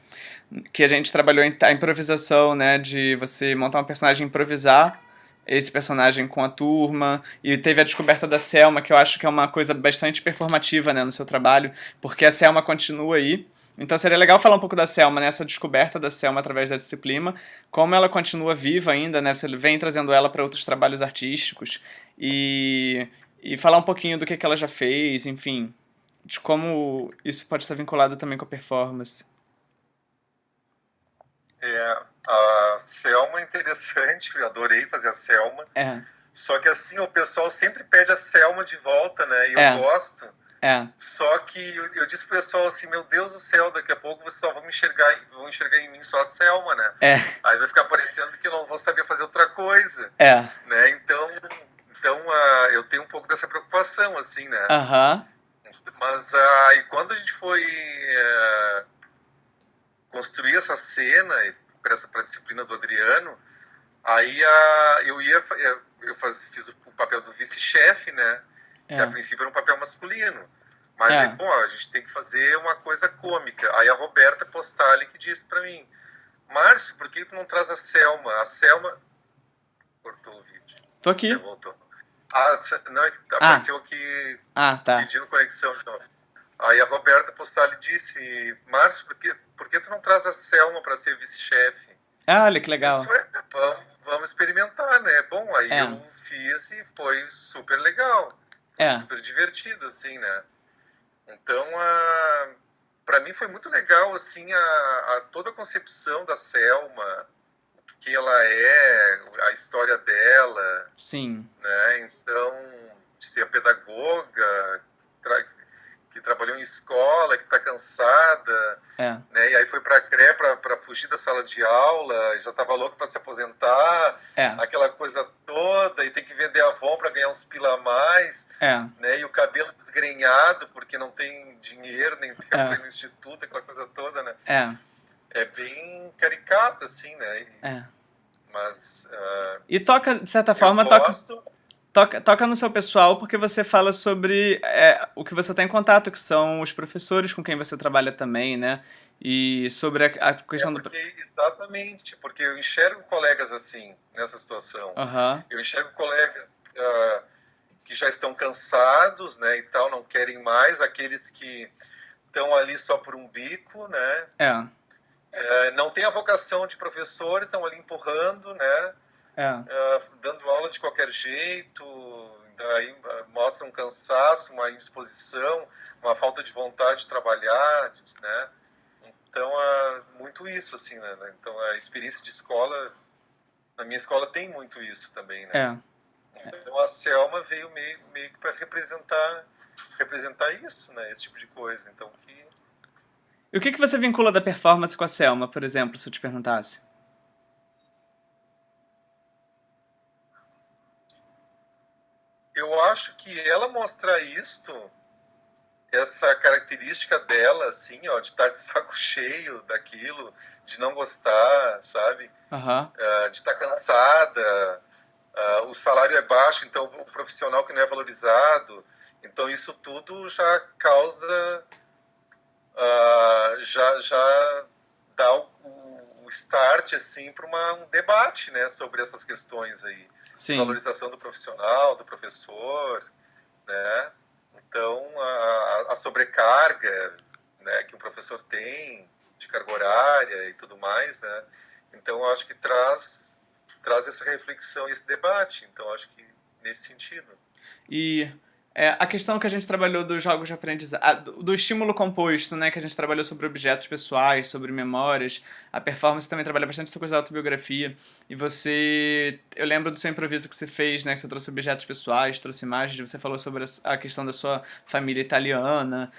Speaker 1: que a gente trabalhou a improvisação, né, de você montar um personagem e improvisar esse personagem com a turma, e teve a descoberta da Selma, que eu acho que é uma coisa bastante performativa, né, no seu trabalho, porque a Selma continua aí. Então seria legal falar um pouco da Selma, né, essa descoberta da Selma através da disciplina, como ela continua viva ainda, né, você vem trazendo ela para outros trabalhos artísticos, e, e falar um pouquinho do que ela já fez, enfim, de como isso pode estar vinculado também com a performance.
Speaker 2: A Selma é interessante, eu adorei fazer a Selma.
Speaker 1: É,
Speaker 2: Só que assim, o pessoal sempre pede a Selma de volta, né? E eu
Speaker 1: é,
Speaker 2: gosto.
Speaker 1: é,
Speaker 2: Só que eu disse pro pessoal assim, meu Deus do céu, daqui a pouco vocês só vão enxergar em mim só a Selma, né?
Speaker 1: é,
Speaker 2: Aí vai ficar parecendo que eu não vou saber fazer outra coisa,
Speaker 1: é,
Speaker 2: né? Então eu tenho um pouco dessa preocupação, assim, né?
Speaker 1: aham,
Speaker 2: Mas e quando a gente foi construir essa cena para a disciplina do Adriano, aí fiz o papel do vice-chefe, né? Que a
Speaker 1: é,
Speaker 2: princípio era um papel masculino. Mas aí,
Speaker 1: é.
Speaker 2: bom, a gente tem que fazer uma coisa cômica. Aí a Roberta Postali que disse para mim, Márcio, por que tu não traz a Selma? A Selma... Cortou o vídeo.
Speaker 1: Tô aqui.
Speaker 2: Voltou. Não, é que
Speaker 1: Ah,
Speaker 2: apareceu aqui
Speaker 1: ah, tá.
Speaker 2: pedindo conexão de novo. Aí a Roberta Postali disse, Márcio, por que tu não traz a Selma para ser vice-chefe?
Speaker 1: Ah, olha que
Speaker 2: Eu disse,
Speaker 1: legal.
Speaker 2: vamos experimentar, né? Bom, aí
Speaker 1: É,
Speaker 2: eu fiz e foi super legal. Foi
Speaker 1: é,
Speaker 2: super divertido, assim, né? Então, para mim foi muito legal, assim, toda a concepção da Selma, o que ela é, a história dela,
Speaker 1: sim.
Speaker 2: né? Então, de ser a pedagoga, que trabalhou em escola, que está cansada,
Speaker 1: É,
Speaker 2: né? E aí foi para a CRE para fugir da sala de aula, já estava louco para se aposentar,
Speaker 1: é,
Speaker 2: aquela coisa toda, e tem que vender a Avon para ganhar uns pila a mais,
Speaker 1: é,
Speaker 2: né? E o cabelo desgrenhado porque não tem dinheiro nem tempo para
Speaker 1: é,
Speaker 2: ir no instituto, aquela coisa toda, né?
Speaker 1: é,
Speaker 2: É bem caricato, assim, né?
Speaker 1: é.
Speaker 2: Mas
Speaker 1: E toca, de certa
Speaker 2: eu
Speaker 1: forma,
Speaker 2: gosto.
Speaker 1: toca no seu pessoal porque você fala sobre o que você tem em contato, que são os professores com quem você trabalha também, né? E sobre a questão do.
Speaker 2: Exatamente, porque eu enxergo colegas assim, nessa situação.
Speaker 1: Aham,
Speaker 2: Eu enxergo colegas que já estão cansados, né, e tal, não querem mais, aqueles que estão ali só por um bico, né,
Speaker 1: é,
Speaker 2: não tem a vocação de professor, estão ali empurrando, né,
Speaker 1: é,
Speaker 2: dando aula de qualquer jeito, daí mostra um cansaço, uma indisposição, uma falta de vontade de trabalhar, né. Então, muito isso, assim, né? Então, a experiência de escola, na minha escola tem muito isso também, né?
Speaker 1: é.
Speaker 2: Então, a Selma veio meio que para representar isso, né? Esse tipo de coisa. Então,
Speaker 1: E o que você vincula da performance com a Selma, por exemplo, se eu te perguntasse?
Speaker 2: eu acho que ela mostrar isto, essa característica dela, assim, ó, de estar de saco cheio daquilo, de não gostar, sabe?
Speaker 1: Aham,
Speaker 2: De estar cansada, o salário é baixo, então o profissional que não é valorizado. Então isso tudo já causa, já dá o start assim para um debate, né, sobre essas questões aí de
Speaker 1: sim.
Speaker 2: valorização do profissional, do professor, né? Então a sobrecarga, né, que o professor tem de carga horária e tudo mais, né? Então eu acho que traz essa reflexão, esse debate. Então acho que nesse sentido.
Speaker 1: E a questão que a gente trabalhou dos jogos de aprendizado, do estímulo composto, né, que a gente trabalhou sobre objetos pessoais, sobre memórias, a performance também trabalha bastante essa coisa da autobiografia. E eu lembro do seu improviso que você fez, né, que você trouxe objetos pessoais, trouxe imagens, você falou sobre a questão da sua família italiana,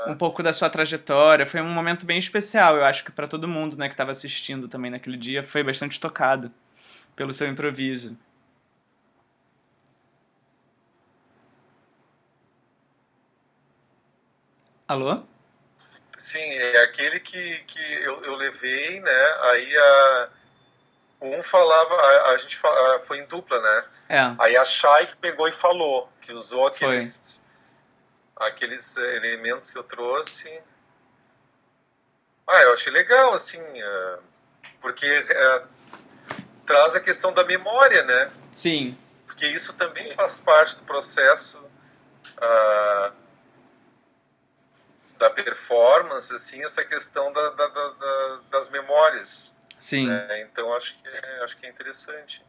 Speaker 1: um pouco da sua trajetória. Foi um momento bem especial, eu acho que para todo mundo, né, que estava assistindo também naquele dia, foi bastante tocado pelo seu improviso. Alô?
Speaker 2: Sim, é aquele que eu levei, né? Aí um falava, a gente foi em dupla, né?
Speaker 1: É,
Speaker 2: Aí a Chay que pegou e falou, que usou
Speaker 1: foi.
Speaker 2: aqueles elementos que eu trouxe. Ah, eu achei legal, assim, porque traz a questão da memória, né?
Speaker 1: Sim,
Speaker 2: Porque isso também faz parte do processo ah, da performance, assim, essa questão das memórias.
Speaker 1: sim.
Speaker 2: Né? Então acho que é interessante,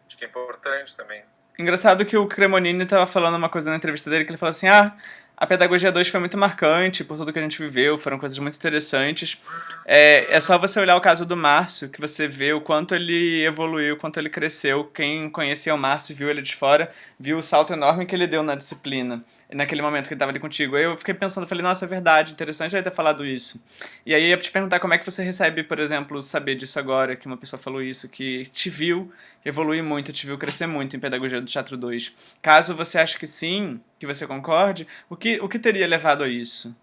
Speaker 2: acho que é importante também.
Speaker 1: Engraçado que o Cremonini tava falando uma coisa na entrevista dele, que ele falou assim, ah, a Pedagogia 2 foi muito marcante por tudo que a gente viveu, foram coisas muito interessantes. É só você olhar o caso do Márcio, que você vê o quanto ele evoluiu, o quanto ele cresceu. Quem conhecia o Márcio e viu ele de fora, viu o salto enorme que ele deu na disciplina, naquele momento que ele tava ali contigo. Aí eu fiquei pensando, falei, nossa, é verdade, interessante ele ter falado isso. E aí eu ia te perguntar como é que você recebe, por exemplo, saber disso agora, que uma pessoa falou isso, que te viu evoluir muito, te viu crescer muito em Pedagogia do Teatro 2. Caso você ache que sim, que você concorde, o que teria levado a isso?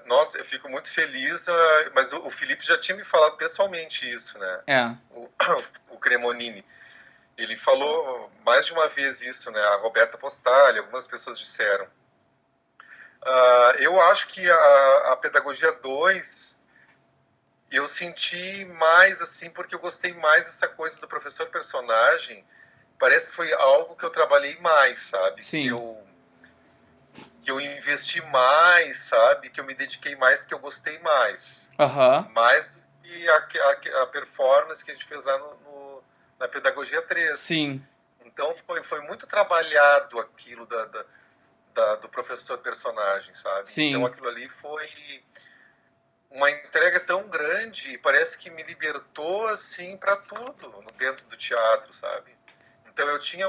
Speaker 2: Nossa, eu fico muito feliz, mas o Felipe já tinha me falado pessoalmente isso, né?
Speaker 1: É,
Speaker 2: O, o Cremonini. Ele falou mais de uma vez isso, né? A Roberta Postali, algumas pessoas disseram. Eu acho que a Pedagogia 2 eu senti mais assim, porque eu gostei mais dessa coisa do professor personagem. Parece que foi algo que eu trabalhei mais, sabe?
Speaker 1: sim.
Speaker 2: Que eu investi mais, sabe? Que eu me dediquei mais, que eu gostei mais.
Speaker 1: Aham.
Speaker 2: Mais do que a performance que a gente fez lá na Pedagogia 3.
Speaker 1: Sim.
Speaker 2: Então foi muito trabalhado aquilo do professor personagem, sabe? Então
Speaker 1: Sim.
Speaker 2: aquilo ali foi uma entrega tão grande e parece que me libertou assim para tudo dentro do teatro, sabe? Então eu tinha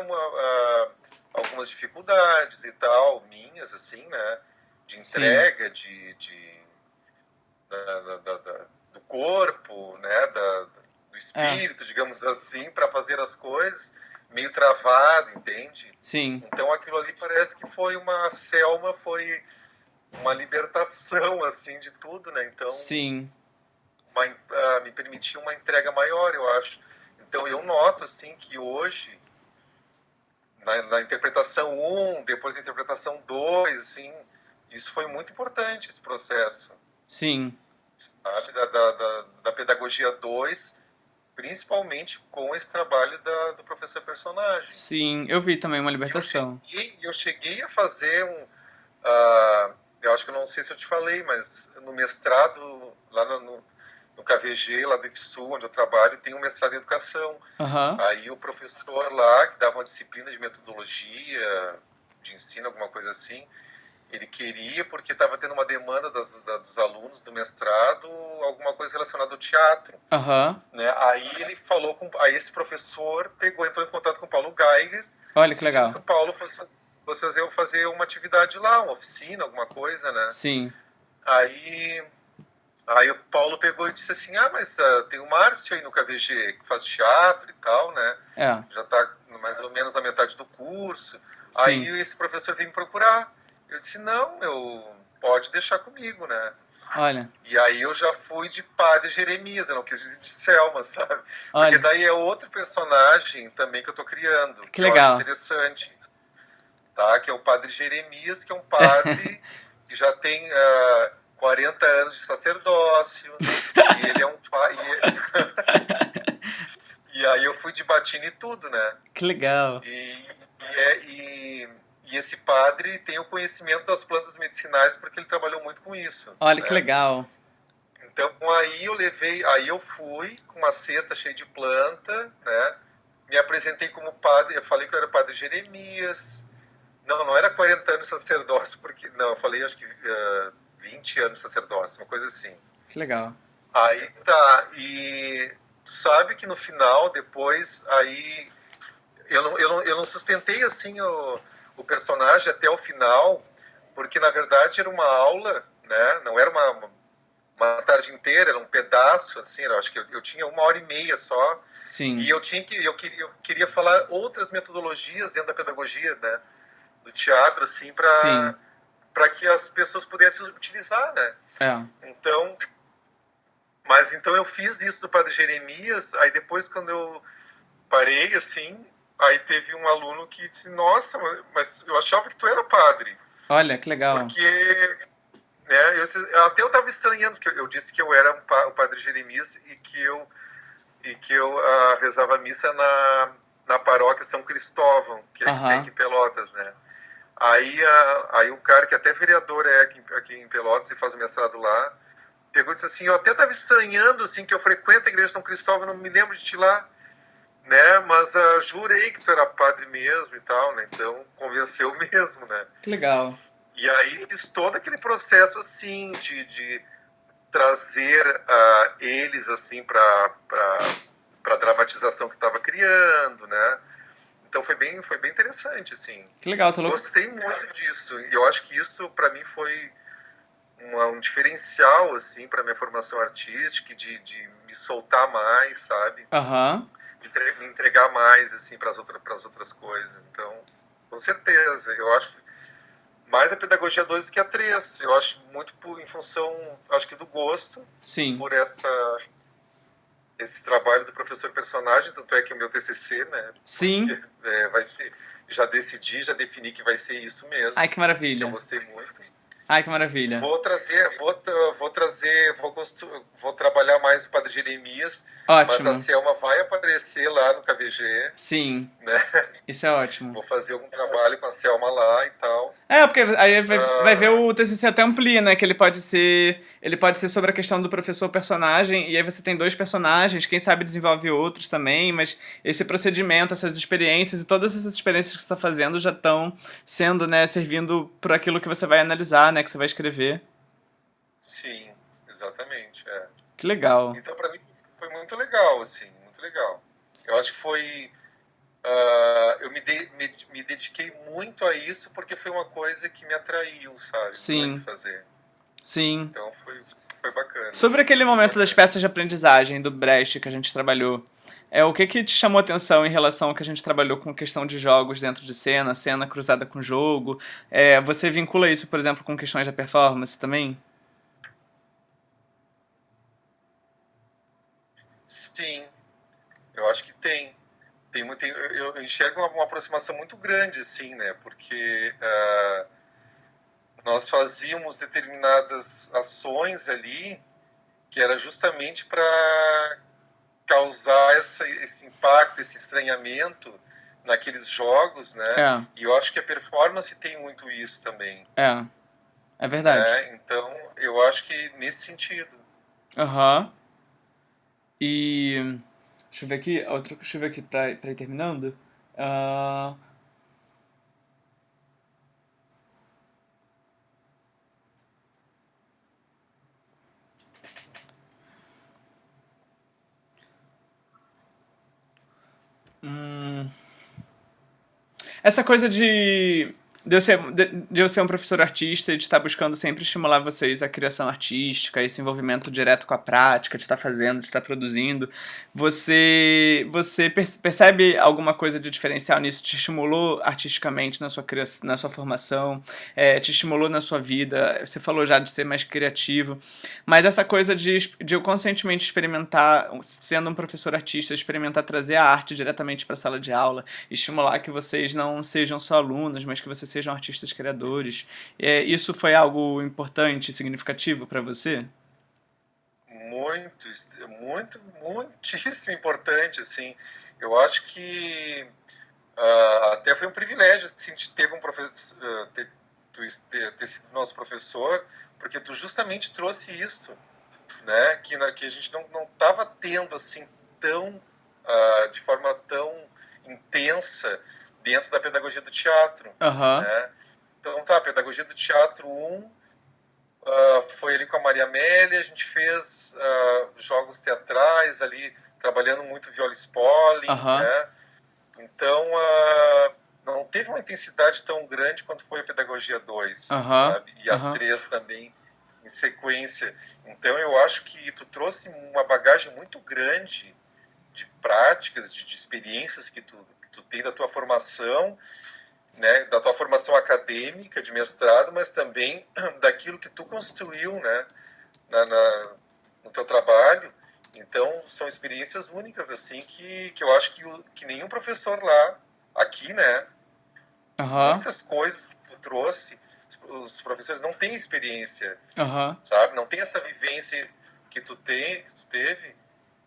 Speaker 2: algumas dificuldades e tal, minhas, assim, né? De
Speaker 1: Sim.
Speaker 2: entrega, do corpo, né? Do
Speaker 1: É.
Speaker 2: espírito, digamos assim, para fazer as coisas, meio travado, entende?
Speaker 1: Sim.
Speaker 2: Então aquilo ali parece que foi uma selma, foi uma libertação, assim, de tudo, né? Então
Speaker 1: Sim.
Speaker 2: me permitiu uma entrega maior, eu acho. Então eu noto, assim, que hoje na interpretação um, depois da interpretação 2, assim, isso foi muito importante, esse processo,
Speaker 1: Sim.
Speaker 2: sabe, da pedagogia 2, principalmente com esse trabalho do professor personagem.
Speaker 1: Sim. Eu vi também uma
Speaker 2: E
Speaker 1: libertação.
Speaker 2: eu cheguei a fazer eu acho que eu não sei se eu te falei, mas no mestrado, lá no KVG, lá do IFSU, onde eu trabalho, tem um mestrado em educação.
Speaker 1: Aham.
Speaker 2: Aí o professor lá, que dava uma disciplina de metodologia, de ensino, alguma coisa assim, ele queria, porque estava tendo uma demanda dos alunos do mestrado, alguma coisa relacionada ao teatro.
Speaker 1: Aham.
Speaker 2: Né? Aí ele falou aí esse professor entrou em contato com o Paulo Geiger,
Speaker 1: Olha que
Speaker 2: pedindo que
Speaker 1: legal.
Speaker 2: o Paulo fosse fazer uma atividade lá, uma oficina, alguma coisa, né?
Speaker 1: Sim.
Speaker 2: Aí Aí o Paulo pegou e disse assim, mas tem o Márcio aí no KVG que faz teatro e tal, né?
Speaker 1: É.
Speaker 2: Já está mais ou menos na metade do curso. Aí
Speaker 1: Sim.
Speaker 2: esse professor veio me procurar. Eu disse, não, pode deixar comigo, né?
Speaker 1: Olha.
Speaker 2: E aí eu já fui de Padre Jeremias, eu não quis dizer de Selma, sabe? Porque
Speaker 1: Olha.
Speaker 2: daí é outro personagem também que eu tô criando,
Speaker 1: Que
Speaker 2: que eu acho
Speaker 1: legal.
Speaker 2: interessante, tá? Que é o Padre Jeremias, que é um padre que já tem 40 anos de sacerdócio, e ele é um e aí eu fui de batina e tudo, né?
Speaker 1: Que legal.
Speaker 2: E, e esse padre tem o conhecimento das plantas medicinais porque ele trabalhou muito com isso,
Speaker 1: Olha que
Speaker 2: né?
Speaker 1: legal.
Speaker 2: Então aí eu fui com uma cesta cheia de planta, né? Me apresentei como padre, eu falei que eu era padre Jeremias. Não era 40 anos de sacerdócio, porque não, eu falei acho que 20 anos de sacerdócio, uma coisa assim.
Speaker 1: Que legal.
Speaker 2: Aí tá, e sabe que no final, depois, aí eu não sustentei assim o personagem até o final, porque na verdade era uma aula, né? Não era uma tarde inteira, era um pedaço, assim, eu acho que eu tinha 1 hora e meia só, e
Speaker 1: Sim.
Speaker 2: eu queria falar outras metodologias dentro da pedagogia, né? Do teatro, assim,
Speaker 1: Sim.
Speaker 2: para que as pessoas pudessem utilizar, né?
Speaker 1: É.
Speaker 2: Então, Mas então eu fiz isso do Padre Jeremias, aí depois quando eu parei, assim, aí teve um aluno que disse, nossa, mas eu achava que tu era padre.
Speaker 1: Olha, que legal.
Speaker 2: Porque, né, até eu estava estranhando, porque eu disse que eu era o Padre Jeremias e que eu rezava a missa na paróquia São Cristóvão, que é que tem aqui
Speaker 1: Aham.
Speaker 2: em Pelotas, né? Aí um cara que até vereador é aqui em Pelotas e faz o mestrado lá, pegou e disse assim, eu até estava estranhando, assim, que eu frequento a igreja de São Cristóvão, não me lembro de ti lá, né? Mas jurei que tu era padre mesmo e tal, né? Então convenceu mesmo, né?
Speaker 1: Que legal.
Speaker 2: E aí fiz todo aquele processo, assim, de trazer eles, assim, para a dramatização que estava criando, né? Então foi bem interessante, assim.
Speaker 1: Que legal, tô louco.
Speaker 2: Gostei muito disso. E eu acho que isso, para mim, foi um diferencial, assim, para minha formação artística, de me soltar mais, sabe?
Speaker 1: Aham.
Speaker 2: Me entregar mais, assim, para as outras coisas. Então, com certeza, eu acho mais a pedagogia 2 do que a 3. Eu acho muito em função, acho que do gosto,
Speaker 1: Sim.
Speaker 2: por esse trabalho do professor personagem, tanto é que o meu TCC, né?
Speaker 1: Sim.
Speaker 2: Porque vai ser, já defini que vai ser isso mesmo,
Speaker 1: Ai, que
Speaker 2: que eu
Speaker 1: maravilha.
Speaker 2: gostei muito.
Speaker 1: Ai, que maravilha.
Speaker 2: Vou trabalhar mais o Padre Jeremias, mas a
Speaker 1: Ótimo.
Speaker 2: Selma vai aparecer lá no KVG,
Speaker 1: Sim.
Speaker 2: né?
Speaker 1: Isso é ótimo.
Speaker 2: Vou fazer algum trabalho com a Selma lá e tal.
Speaker 1: É, porque aí vai ver
Speaker 2: Ah,
Speaker 1: o TCC até amplia, né? Que ele pode ser sobre a questão do professor personagem, e aí você tem dois personagens, quem sabe desenvolve outros também, mas esse procedimento, essas experiências e todas essas experiências que você está fazendo já estão sendo, né, servindo por aquilo que você vai analisar, né, que você vai escrever.
Speaker 2: sim, exatamente. É.
Speaker 1: Que legal.
Speaker 2: Então, para mim, foi muito legal, assim, muito legal. Eu acho que foi. Eu me dediquei muito a isso porque foi uma coisa que me atraiu, sabe? Muito
Speaker 1: Sim,
Speaker 2: fazer.
Speaker 1: sim.
Speaker 2: Então, foi bacana.
Speaker 1: Sobre aquele
Speaker 2: Foi muito
Speaker 1: momento das
Speaker 2: bacana.
Speaker 1: peças de aprendizagem do Brecht que a gente trabalhou, o que que te chamou a atenção em relação ao que a gente trabalhou com questão de jogos dentro de cena, cena cruzada com jogo? Você vincula isso, por exemplo, com questões da performance também?
Speaker 2: Sim, eu acho que tem. Eu enxergo uma aproximação muito grande, assim, né? Porque nós fazíamos determinadas ações ali que era justamente para causar esse impacto, esse estranhamento naqueles jogos, né?
Speaker 1: É,
Speaker 2: E eu acho que a performance tem muito isso também,
Speaker 1: é, é verdade.
Speaker 2: né? Então, eu acho que nesse sentido.
Speaker 1: Aham. E. Deixa eu ver aqui pra ir terminando. Ah, hum, essa coisa de eu ser um professor artista e de estar buscando sempre estimular vocês à criação artística, esse envolvimento direto com a prática, de estar fazendo, de estar produzindo, você percebe alguma coisa de diferencial nisso? Te estimulou artisticamente na sua criação, na sua formação? Te estimulou na sua vida? Você falou já de ser mais criativo, mas essa coisa de eu conscientemente experimentar, sendo um professor artista, experimentar trazer a arte diretamente para a sala de aula, estimular que vocês não sejam só alunos, mas que vocês sejam artistas criadores. Isso foi algo importante, significativo para você?
Speaker 2: Muito, muitíssimo importante, assim. Eu acho que até foi um privilégio, assim, de ter um professor, ter sido nosso professor, porque tu justamente trouxe isso, né? Que a gente não estava tendo, assim, de forma tão intensa dentro da pedagogia do teatro,
Speaker 1: Aham,
Speaker 2: né? Então, tá, a pedagogia do teatro foi ali com a Maria Amélia, a gente fez jogos teatrais ali, trabalhando muito viola Spolin,
Speaker 1: aham,
Speaker 2: né? Então, não teve uma intensidade tão grande quanto foi a pedagogia 2,
Speaker 1: aham,
Speaker 2: sabe? E a
Speaker 1: aham.
Speaker 2: 3 também, em sequência. Então, eu acho que tu trouxe uma bagagem muito grande de práticas, de experiências que tu tem da tua formação, né, da tua formação acadêmica de mestrado, mas também daquilo que tu construiu, né, no teu trabalho. Então, são experiências únicas, assim, que eu acho que nenhum professor lá, aqui, né,
Speaker 1: Aham,
Speaker 2: muitas coisas que tu trouxe, os professores não têm experiência,
Speaker 1: aham,
Speaker 2: sabe? Não tem essa vivência que tu teve,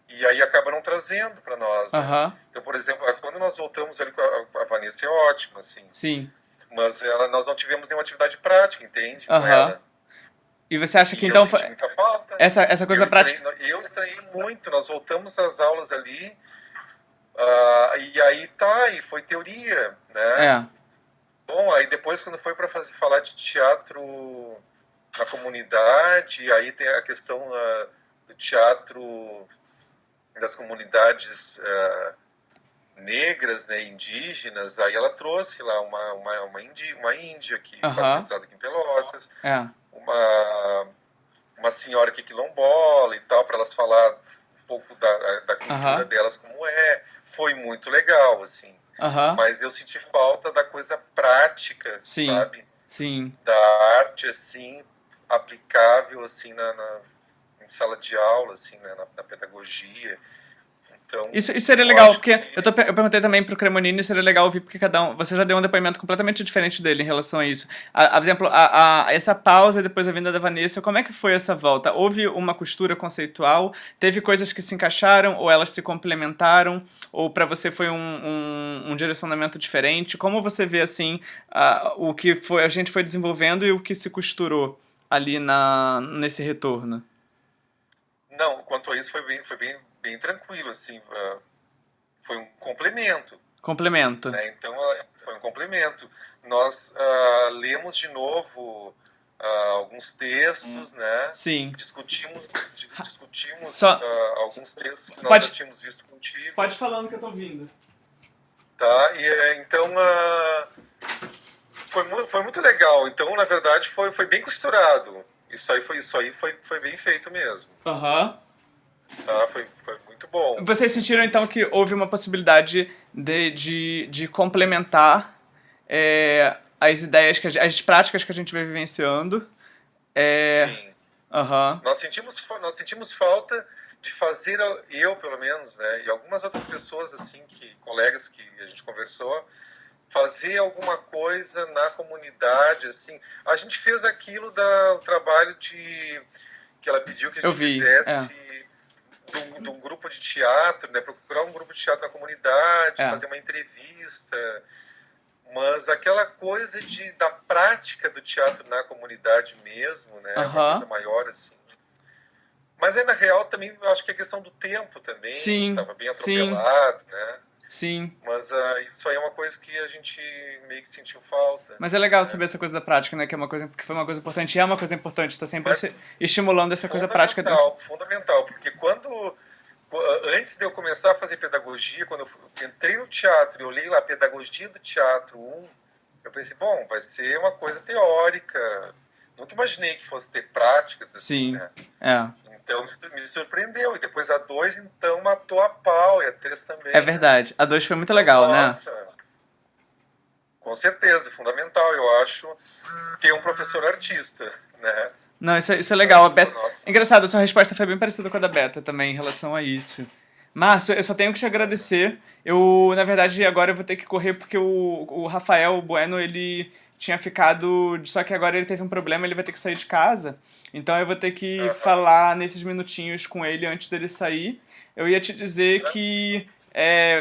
Speaker 2: e aí acaba não trazendo para nós, né?
Speaker 1: aham,
Speaker 2: Então, por exemplo, quando nós voltamos ali com a Vanessa, é ótimo, assim,
Speaker 1: sim,
Speaker 2: mas nós não tivemos nenhuma atividade prática, entende? Com
Speaker 1: aham.
Speaker 2: ela.
Speaker 1: E você acha que
Speaker 2: E eu
Speaker 1: então
Speaker 2: senti muita falta.
Speaker 1: essa coisa prática.
Speaker 2: Eu estranhei muito. Nós voltamos às aulas ali, e aí tá, e foi teoria, né?
Speaker 1: É,
Speaker 2: Bom, aí depois quando foi para falar de teatro na comunidade, aí tem a questão do teatro das comunidades negras, né, indígenas, aí ela trouxe lá uma índia que faz
Speaker 1: aham,
Speaker 2: mestrado aqui em Pelotas,
Speaker 1: é,
Speaker 2: uma, uma senhora que é quilombola e tal, para elas falar um pouco da cultura
Speaker 1: aham,
Speaker 2: delas como é. Foi muito legal, assim.
Speaker 1: aham,
Speaker 2: Mas eu senti falta da coisa prática,
Speaker 1: sim,
Speaker 2: sabe?
Speaker 1: sim.
Speaker 2: Da arte, assim, aplicável, assim, em sala de aula, assim, né? Na pedagogia. Então,
Speaker 1: Isso seria
Speaker 2: eu
Speaker 1: legal,
Speaker 2: acho
Speaker 1: porque
Speaker 2: que...
Speaker 1: eu perguntei também pro Cremonini, seria legal ouvir, porque cada um. Você já deu um depoimento completamente diferente dele em relação a isso. Por exemplo, essa pausa e depois a vinda da Vanessa, como é que foi essa volta? Houve uma costura conceitual? Teve coisas que se encaixaram, ou elas se complementaram? Ou para você foi um direcionamento diferente? Como você vê, assim, o que foi, a gente foi desenvolvendo e o que se costurou ali nesse retorno?
Speaker 2: Não, quanto a isso bem tranquilo, assim. Foi um complemento.
Speaker 1: Complemento.
Speaker 2: Né? Então, foi um complemento. Nós lemos de novo alguns textos, né?
Speaker 1: Sim.
Speaker 2: Discutimos, discutimos
Speaker 1: Só.
Speaker 2: alguns textos que nós já
Speaker 1: Pode,
Speaker 2: tínhamos visto contigo,
Speaker 1: pode falando que eu tô ouvindo.
Speaker 2: tá? E então foi muito legal. Então, na verdade, foi bem costurado. Foi bem feito mesmo,
Speaker 1: Aham.
Speaker 2: tá? Foi muito bom.
Speaker 1: Vocês sentiram então que houve uma possibilidade de complementar as ideias, as práticas que a gente vai vivenciando? É.
Speaker 2: Sim.
Speaker 1: Aham.
Speaker 2: Nós sentimos falta de fazer, eu pelo menos, né, e algumas outras pessoas, assim, colegas que a gente conversou, fazer alguma coisa na comunidade, assim. A gente fez aquilo o trabalho que ela pediu que a
Speaker 1: Eu
Speaker 2: gente
Speaker 1: vi.
Speaker 2: fizesse de um grupo de teatro, né, procurar um grupo de teatro na comunidade,
Speaker 1: É.
Speaker 2: fazer uma entrevista, mas aquela coisa da prática do teatro na comunidade mesmo, né, uma coisa
Speaker 1: Aham.
Speaker 2: maior, assim. Mas aí, na real, também eu acho que é questão do tempo também,
Speaker 1: Sim.
Speaker 2: estava bem
Speaker 1: Sim.
Speaker 2: atropelado, né?
Speaker 1: Sim.
Speaker 2: Mas isso aí é uma coisa que a gente meio que sentiu falta,
Speaker 1: Mas é legal
Speaker 2: né?
Speaker 1: saber essa coisa da prática, né? Que é uma coisa que foi uma coisa importante e é uma coisa importante. Tá sempre
Speaker 2: Mas
Speaker 1: estimulando essa coisa prática dentro.
Speaker 2: fundamental, porque antes de eu começar a fazer pedagogia, quando eu entrei no teatro e olhei lá Pedagogia do Teatro 1, eu pensei, bom, vai ser uma coisa teórica. Nunca imaginei que fosse ter práticas assim,
Speaker 1: Sim.
Speaker 2: né?
Speaker 1: É.
Speaker 2: Então me surpreendeu. E depois a 2 então, matou a pau, e a 3
Speaker 1: É
Speaker 2: também, né?
Speaker 1: verdade. A 2 foi muito
Speaker 2: Então,
Speaker 1: legal, né?
Speaker 2: nossa, com certeza, fundamental, eu acho, ter um professor artista, né?
Speaker 1: Não, isso é legal. A
Speaker 2: Ajuda,
Speaker 1: Beta.
Speaker 2: nossa.
Speaker 1: Engraçado, a sua resposta foi bem parecida com a da Beta também em relação a isso. Márcio, eu só tenho que te agradecer. Eu, na verdade, agora eu vou ter que correr porque o Rafael Bueno, ele tinha ficado. Só que agora ele teve um problema, ele vai ter que sair de casa. Então eu vou ter que
Speaker 2: Aham.
Speaker 1: falar nesses minutinhos com ele antes dele sair. Eu ia te dizer que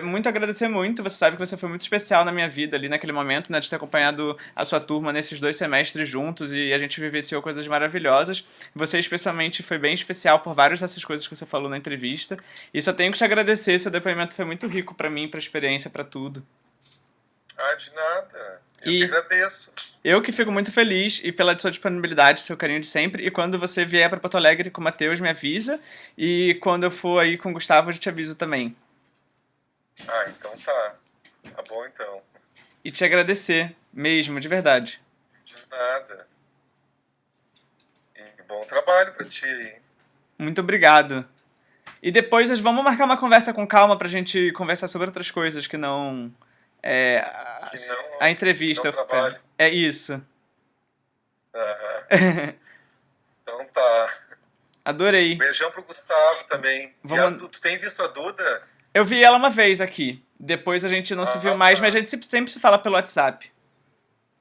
Speaker 1: muito agradecer muito. Você sabe que você foi muito especial na minha vida ali naquele momento, né? De ter acompanhado a sua turma nesses 2 semestres juntos e a gente vivenciou coisas maravilhosas. Você especialmente foi bem especial por várias dessas coisas que você falou na entrevista. E só tenho que te agradecer. Seu depoimento foi muito rico pra mim, pra experiência, pra tudo.
Speaker 2: De nada. Eu que
Speaker 1: E
Speaker 2: agradeço.
Speaker 1: eu que fico muito feliz e pela sua disponibilidade, seu carinho de sempre. E quando você vier pra Porto Alegre com o Matheus, me avisa. E quando eu for aí com o Gustavo, eu te aviso também.
Speaker 2: Então tá. Tá bom então.
Speaker 1: E te agradecer mesmo, de verdade.
Speaker 2: De nada. E bom trabalho pra ti aí.
Speaker 1: Muito obrigado. E depois nós vamos marcar uma conversa com calma pra gente conversar sobre outras coisas que não é,
Speaker 2: Que
Speaker 1: a
Speaker 2: não
Speaker 1: entrevista.
Speaker 2: trabalho.
Speaker 1: É isso.
Speaker 2: Aham. Então tá.
Speaker 1: Adorei.
Speaker 2: Beijão pro Gustavo também. E
Speaker 1: Vamos...
Speaker 2: tu tem visto a Duda?
Speaker 1: Eu vi ela uma vez aqui. Depois a gente não se viu
Speaker 2: Ah,
Speaker 1: mais, mas a
Speaker 2: tá.
Speaker 1: gente sempre se fala pelo WhatsApp.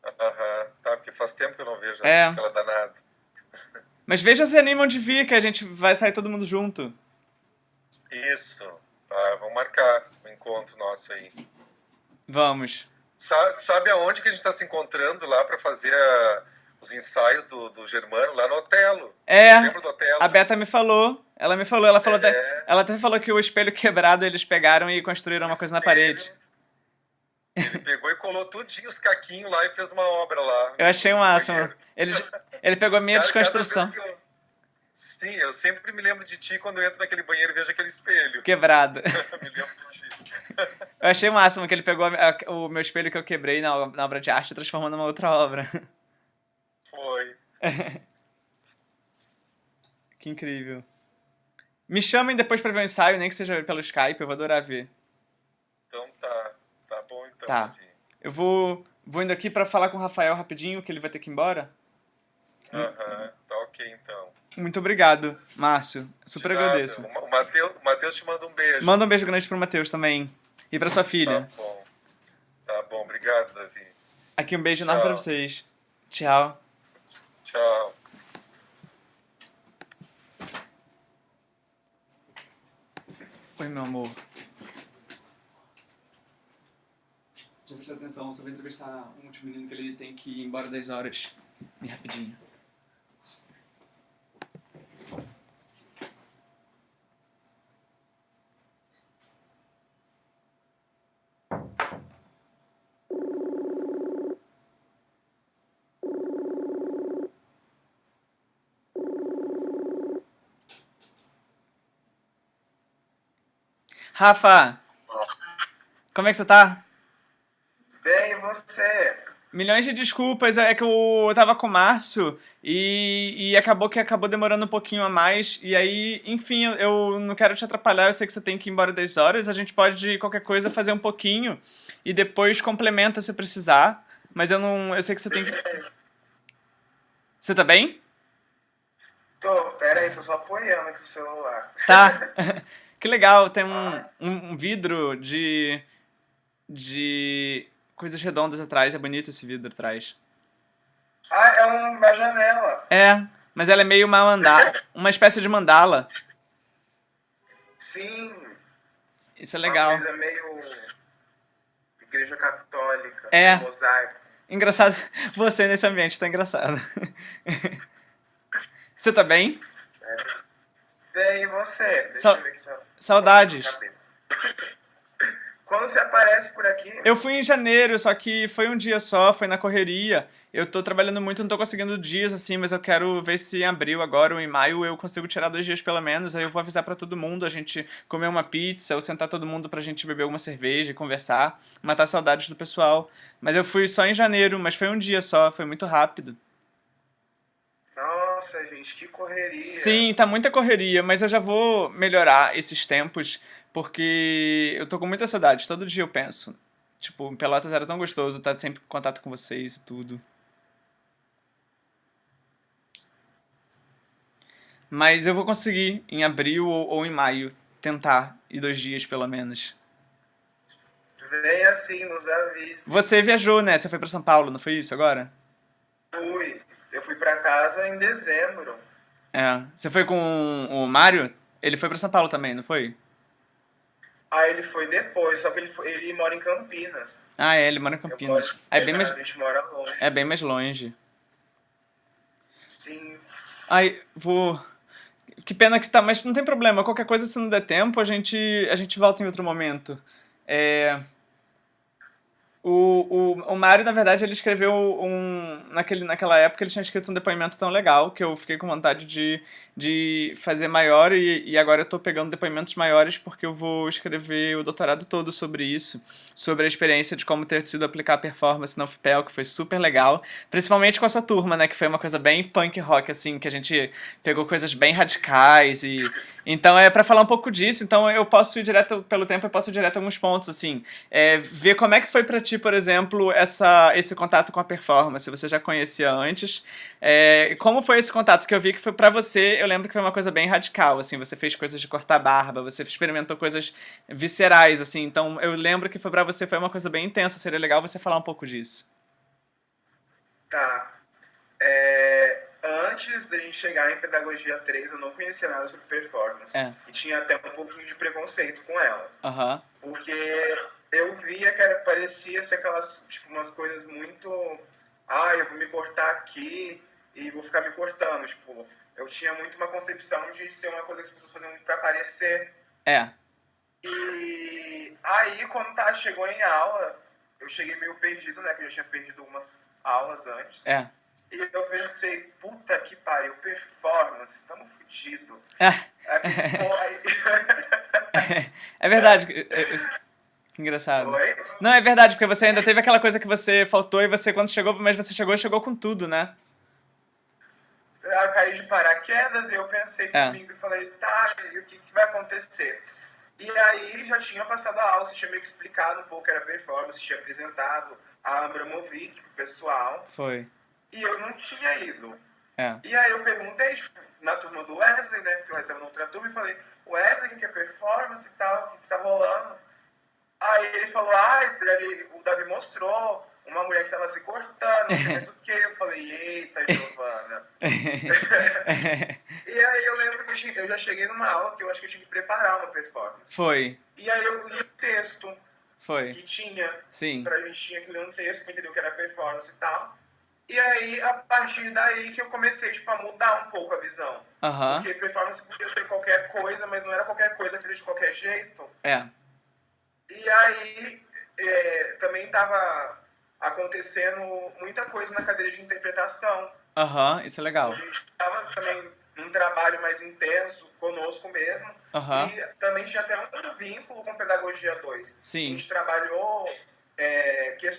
Speaker 2: Aham, tá, porque faz tempo que eu não vejo
Speaker 1: É.
Speaker 2: aquela danada.
Speaker 1: Mas veja se animam de vir, que a gente vai sair todo mundo junto.
Speaker 2: Isso, tá, vamos marcar um encontro nosso aí.
Speaker 1: Vamos.
Speaker 2: Sabe aonde que a gente tá se encontrando lá pra fazer os ensaios do Germano? Lá no Otelo.
Speaker 1: É,
Speaker 2: Te lembra do Otelo?
Speaker 1: a Beta me falou. Ela falou até,
Speaker 2: É,
Speaker 1: ela até falou que o espelho quebrado eles pegaram e construíram uma coisa na parede.
Speaker 2: espelho. Ele pegou e colou tudinho os caquinhos lá e fez uma obra lá
Speaker 1: Eu achei o
Speaker 2: no
Speaker 1: máximo.
Speaker 2: banheiro.
Speaker 1: Ele pegou a minha
Speaker 2: Cada
Speaker 1: desconstrução
Speaker 2: vez que eu. Sim, eu sempre me lembro de ti quando eu entro naquele banheiro e vejo aquele espelho.
Speaker 1: quebrada.
Speaker 2: Me lembro de ti.
Speaker 1: Eu achei o máximo que ele pegou o meu espelho que eu quebrei na obra de arte e transformou numa outra obra.
Speaker 2: Foi.
Speaker 1: Que incrível. Me chamem depois pra ver o ensaio, nem que seja pelo Skype, eu vou adorar ver.
Speaker 2: Então tá. Tá bom então,
Speaker 1: Tá.
Speaker 2: Davi.
Speaker 1: Eu vou indo aqui pra falar com o Rafael rapidinho, que ele vai ter que ir embora.
Speaker 2: Aham, tá ok então.
Speaker 1: Muito obrigado, Márcio.
Speaker 2: De
Speaker 1: Super
Speaker 2: nada.
Speaker 1: agradeço.
Speaker 2: O Matheus te manda um beijo.
Speaker 1: Manda um beijo grande pro Matheus também. E pra sua
Speaker 2: Tá
Speaker 1: filha.
Speaker 2: bom. Tá bom, obrigado, Davi.
Speaker 1: Aqui um beijo enorme pra
Speaker 2: Tchau.
Speaker 1: vocês. Tchau.
Speaker 2: Tchau.
Speaker 1: Oi, meu amor. Já prestou atenção, só vou entrevistar um último menino que ele tem que ir embora 10 horas. Bem rapidinho. Rafa, como é que você tá?
Speaker 2: Bem, e você?
Speaker 1: Milhões de desculpas, é que eu tava com o Márcio e acabou demorando um pouquinho a mais. E aí, enfim, eu não quero te atrapalhar, eu sei que você tem que ir embora 10 horas. A gente pode, qualquer coisa, fazer um pouquinho e depois complementa se precisar. Mas eu não. Eu sei que você tem que. Você tá bem?
Speaker 2: Tô, pera aí, tô só apoiando aqui o celular.
Speaker 1: Tá. Que legal, tem
Speaker 2: Ah,
Speaker 1: um vidro de coisas redondas atrás. É bonito esse vidro atrás.
Speaker 2: é uma janela.
Speaker 1: É, mas ela é meio uma espécie de mandala.
Speaker 2: Sim,
Speaker 1: Isso é
Speaker 2: uma
Speaker 1: legal.
Speaker 2: coisa meio igreja católica,
Speaker 1: É,
Speaker 2: mosaico.
Speaker 1: engraçado. Você nesse ambiente tá engraçado. Você tá bem?
Speaker 2: Bem, e você? Deixa
Speaker 1: Sa-
Speaker 2: eu ver aqui sua
Speaker 1: saudades.
Speaker 2: cabeça. Quando você aparece por aqui,
Speaker 1: Eu fui em janeiro, só que foi um dia só, foi na correria. Eu tô trabalhando muito, não tô conseguindo dias assim, mas eu quero ver se em abril agora ou em maio eu consigo tirar 2 dias pelo menos. Aí eu vou avisar pra todo mundo, a gente comer uma pizza, ou sentar todo mundo pra gente beber uma cerveja e conversar, matar saudades do pessoal. Mas eu fui só em janeiro, mas foi um dia só, foi muito rápido.
Speaker 2: nossa, gente, que correria.
Speaker 1: Sim, tá muita correria, mas eu já vou melhorar esses tempos, porque eu tô com muita saudade, todo dia eu penso. Tipo, Pelotas era tão gostoso, estar sempre em contato com vocês e tudo. Mas eu vou conseguir, em abril ou em maio, tentar ir 2 dias pelo menos.
Speaker 2: Vem assim, nos avise.
Speaker 1: Você viajou, né? Você foi pra São Paulo, não foi isso agora?
Speaker 2: Eu fui pra casa em dezembro.
Speaker 1: É. Você foi com o Mário? Ele foi pra São Paulo também, não foi?
Speaker 2: Aí ele foi depois, só que ele mora em Campinas.
Speaker 1: Ah, é, ele mora em
Speaker 2: Eu moro,
Speaker 1: Campinas. É bem
Speaker 2: a
Speaker 1: mais,
Speaker 2: gente mora longe.
Speaker 1: é bem mais longe.
Speaker 2: Sim.
Speaker 1: Ai, vou. Que pena que tá, mas não tem problema. Qualquer coisa, se não der tempo, a gente volta em outro momento. É, o Mário, na verdade, ele escreveu naquela época, ele tinha escrito um depoimento tão legal que eu fiquei com vontade de fazer maior e agora eu tô pegando depoimentos maiores porque eu vou escrever o doutorado todo sobre isso, sobre a experiência de como ter sido aplicar a performance na UFPEL, que foi super legal, principalmente com a sua turma, né, que foi uma coisa bem punk rock, assim, que a gente pegou coisas bem radicais e... Então é pra falar um pouco disso, então eu posso ir direto, pelo tempo eu posso ir direto a alguns pontos, assim, ver como é que foi pra ti, por exemplo, esse contato com a performance, você já conhecia antes, como foi esse contato que eu vi que foi pra você, eu lembro que foi uma coisa bem radical, assim, você fez coisas de cortar barba, você experimentou coisas viscerais, assim, então eu lembro que pra você foi uma coisa bem intensa, seria legal você falar um pouco disso.
Speaker 3: Tá. Antes da gente chegar em Pedagogia 3, eu não conhecia nada sobre performance.
Speaker 1: É,
Speaker 3: E tinha até um pouquinho de preconceito com ela.
Speaker 1: aham,
Speaker 3: Porque eu via que parecia ser aquelas, tipo, umas coisas muito... Ah, eu vou me cortar aqui e vou ficar me cortando. Tipo, eu tinha muito uma concepção de ser uma coisa que as pessoas faziam pra parecer.
Speaker 1: é,
Speaker 3: E aí, quando chegou em aula, eu cheguei meio perdido, né? Que eu já tinha perdido algumas aulas antes.
Speaker 1: é,
Speaker 3: E eu pensei, puta que pariu, performance, estamos fodidos.
Speaker 1: é,
Speaker 3: Aí,
Speaker 1: é verdade, que engraçado.
Speaker 3: oi?
Speaker 1: Não, é verdade, porque você ainda teve aquela coisa que você faltou e você, quando chegou, mas você chegou com tudo, né?
Speaker 3: Eu caí de paraquedas e eu pensei
Speaker 1: É,
Speaker 3: comigo e falei, tá, e o que vai acontecer? E aí já tinha passado a aula, você tinha meio que explicado um pouco o que era performance, tinha apresentado a Abramovic pro pessoal,
Speaker 1: foi,
Speaker 3: e eu não tinha ido.
Speaker 1: é.
Speaker 3: E aí eu perguntei, tipo, na turma do Wesley, né, porque o Wesley era outra turma, e falei, Wesley, o que é performance e tal, o que tá rolando? Aí ele falou, o Davi mostrou uma mulher que estava se cortando, não sei mais o que. Eu falei, eita, Giovana. E aí eu lembro que eu já cheguei numa aula que eu acho que eu tinha que preparar uma performance.
Speaker 1: Foi,
Speaker 3: E aí eu li o texto
Speaker 1: foi,
Speaker 3: que tinha,
Speaker 1: sim,
Speaker 3: pra gente tinha que ler um texto pra entender o que era performance e tal. E aí, a partir daí que eu comecei, tipo, a mudar um pouco a visão.
Speaker 1: aham,
Speaker 3: Porque performance podia ser qualquer coisa, mas não era qualquer coisa feita de qualquer jeito.
Speaker 1: é,
Speaker 3: E aí também estava acontecendo muita coisa na cadeira de interpretação.
Speaker 1: aham, isso é
Speaker 3: A
Speaker 1: legal.
Speaker 3: gente estava também num trabalho mais intenso conosco mesmo.
Speaker 1: Aham,
Speaker 3: E também tinha até um vínculo com Pedagogia 2. A
Speaker 1: sim,
Speaker 3: gente trabalhou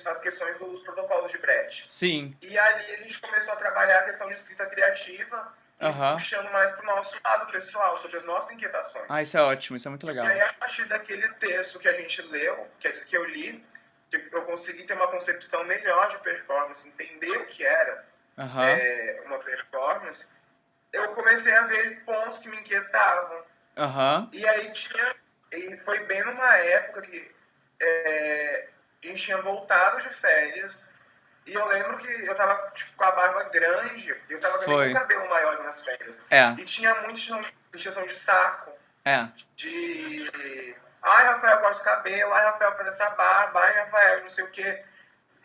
Speaker 3: as questões dos protocolos de Brecht.
Speaker 1: sim,
Speaker 3: E ali a gente começou a trabalhar a questão de escrita criativa e
Speaker 1: aham.
Speaker 3: puxando mais para o nosso lado pessoal, sobre as nossas
Speaker 1: Ah,
Speaker 3: inquietações.
Speaker 1: isso é ótimo, isso é muito
Speaker 3: E
Speaker 1: legal.
Speaker 3: aí, a partir daquele texto que a gente leu, que eu li, que eu consegui ter uma concepção melhor de performance, entender o que era
Speaker 1: Aham,
Speaker 3: uma performance, eu comecei a ver pontos que me inquietavam.
Speaker 1: aham,
Speaker 3: E aí e foi bem numa época que a gente tinha voltado de férias, e eu lembro que eu tava tipo, com a barba grande, e eu tava também com o
Speaker 1: foi,
Speaker 3: cabelo maior nas férias.
Speaker 1: é,
Speaker 3: E tinha muita injeção de saco.
Speaker 1: é,
Speaker 3: De ai, Rafael, corta o cabelo, ai, Rafael, faz essa barba, ai, Rafael, não sei o quê.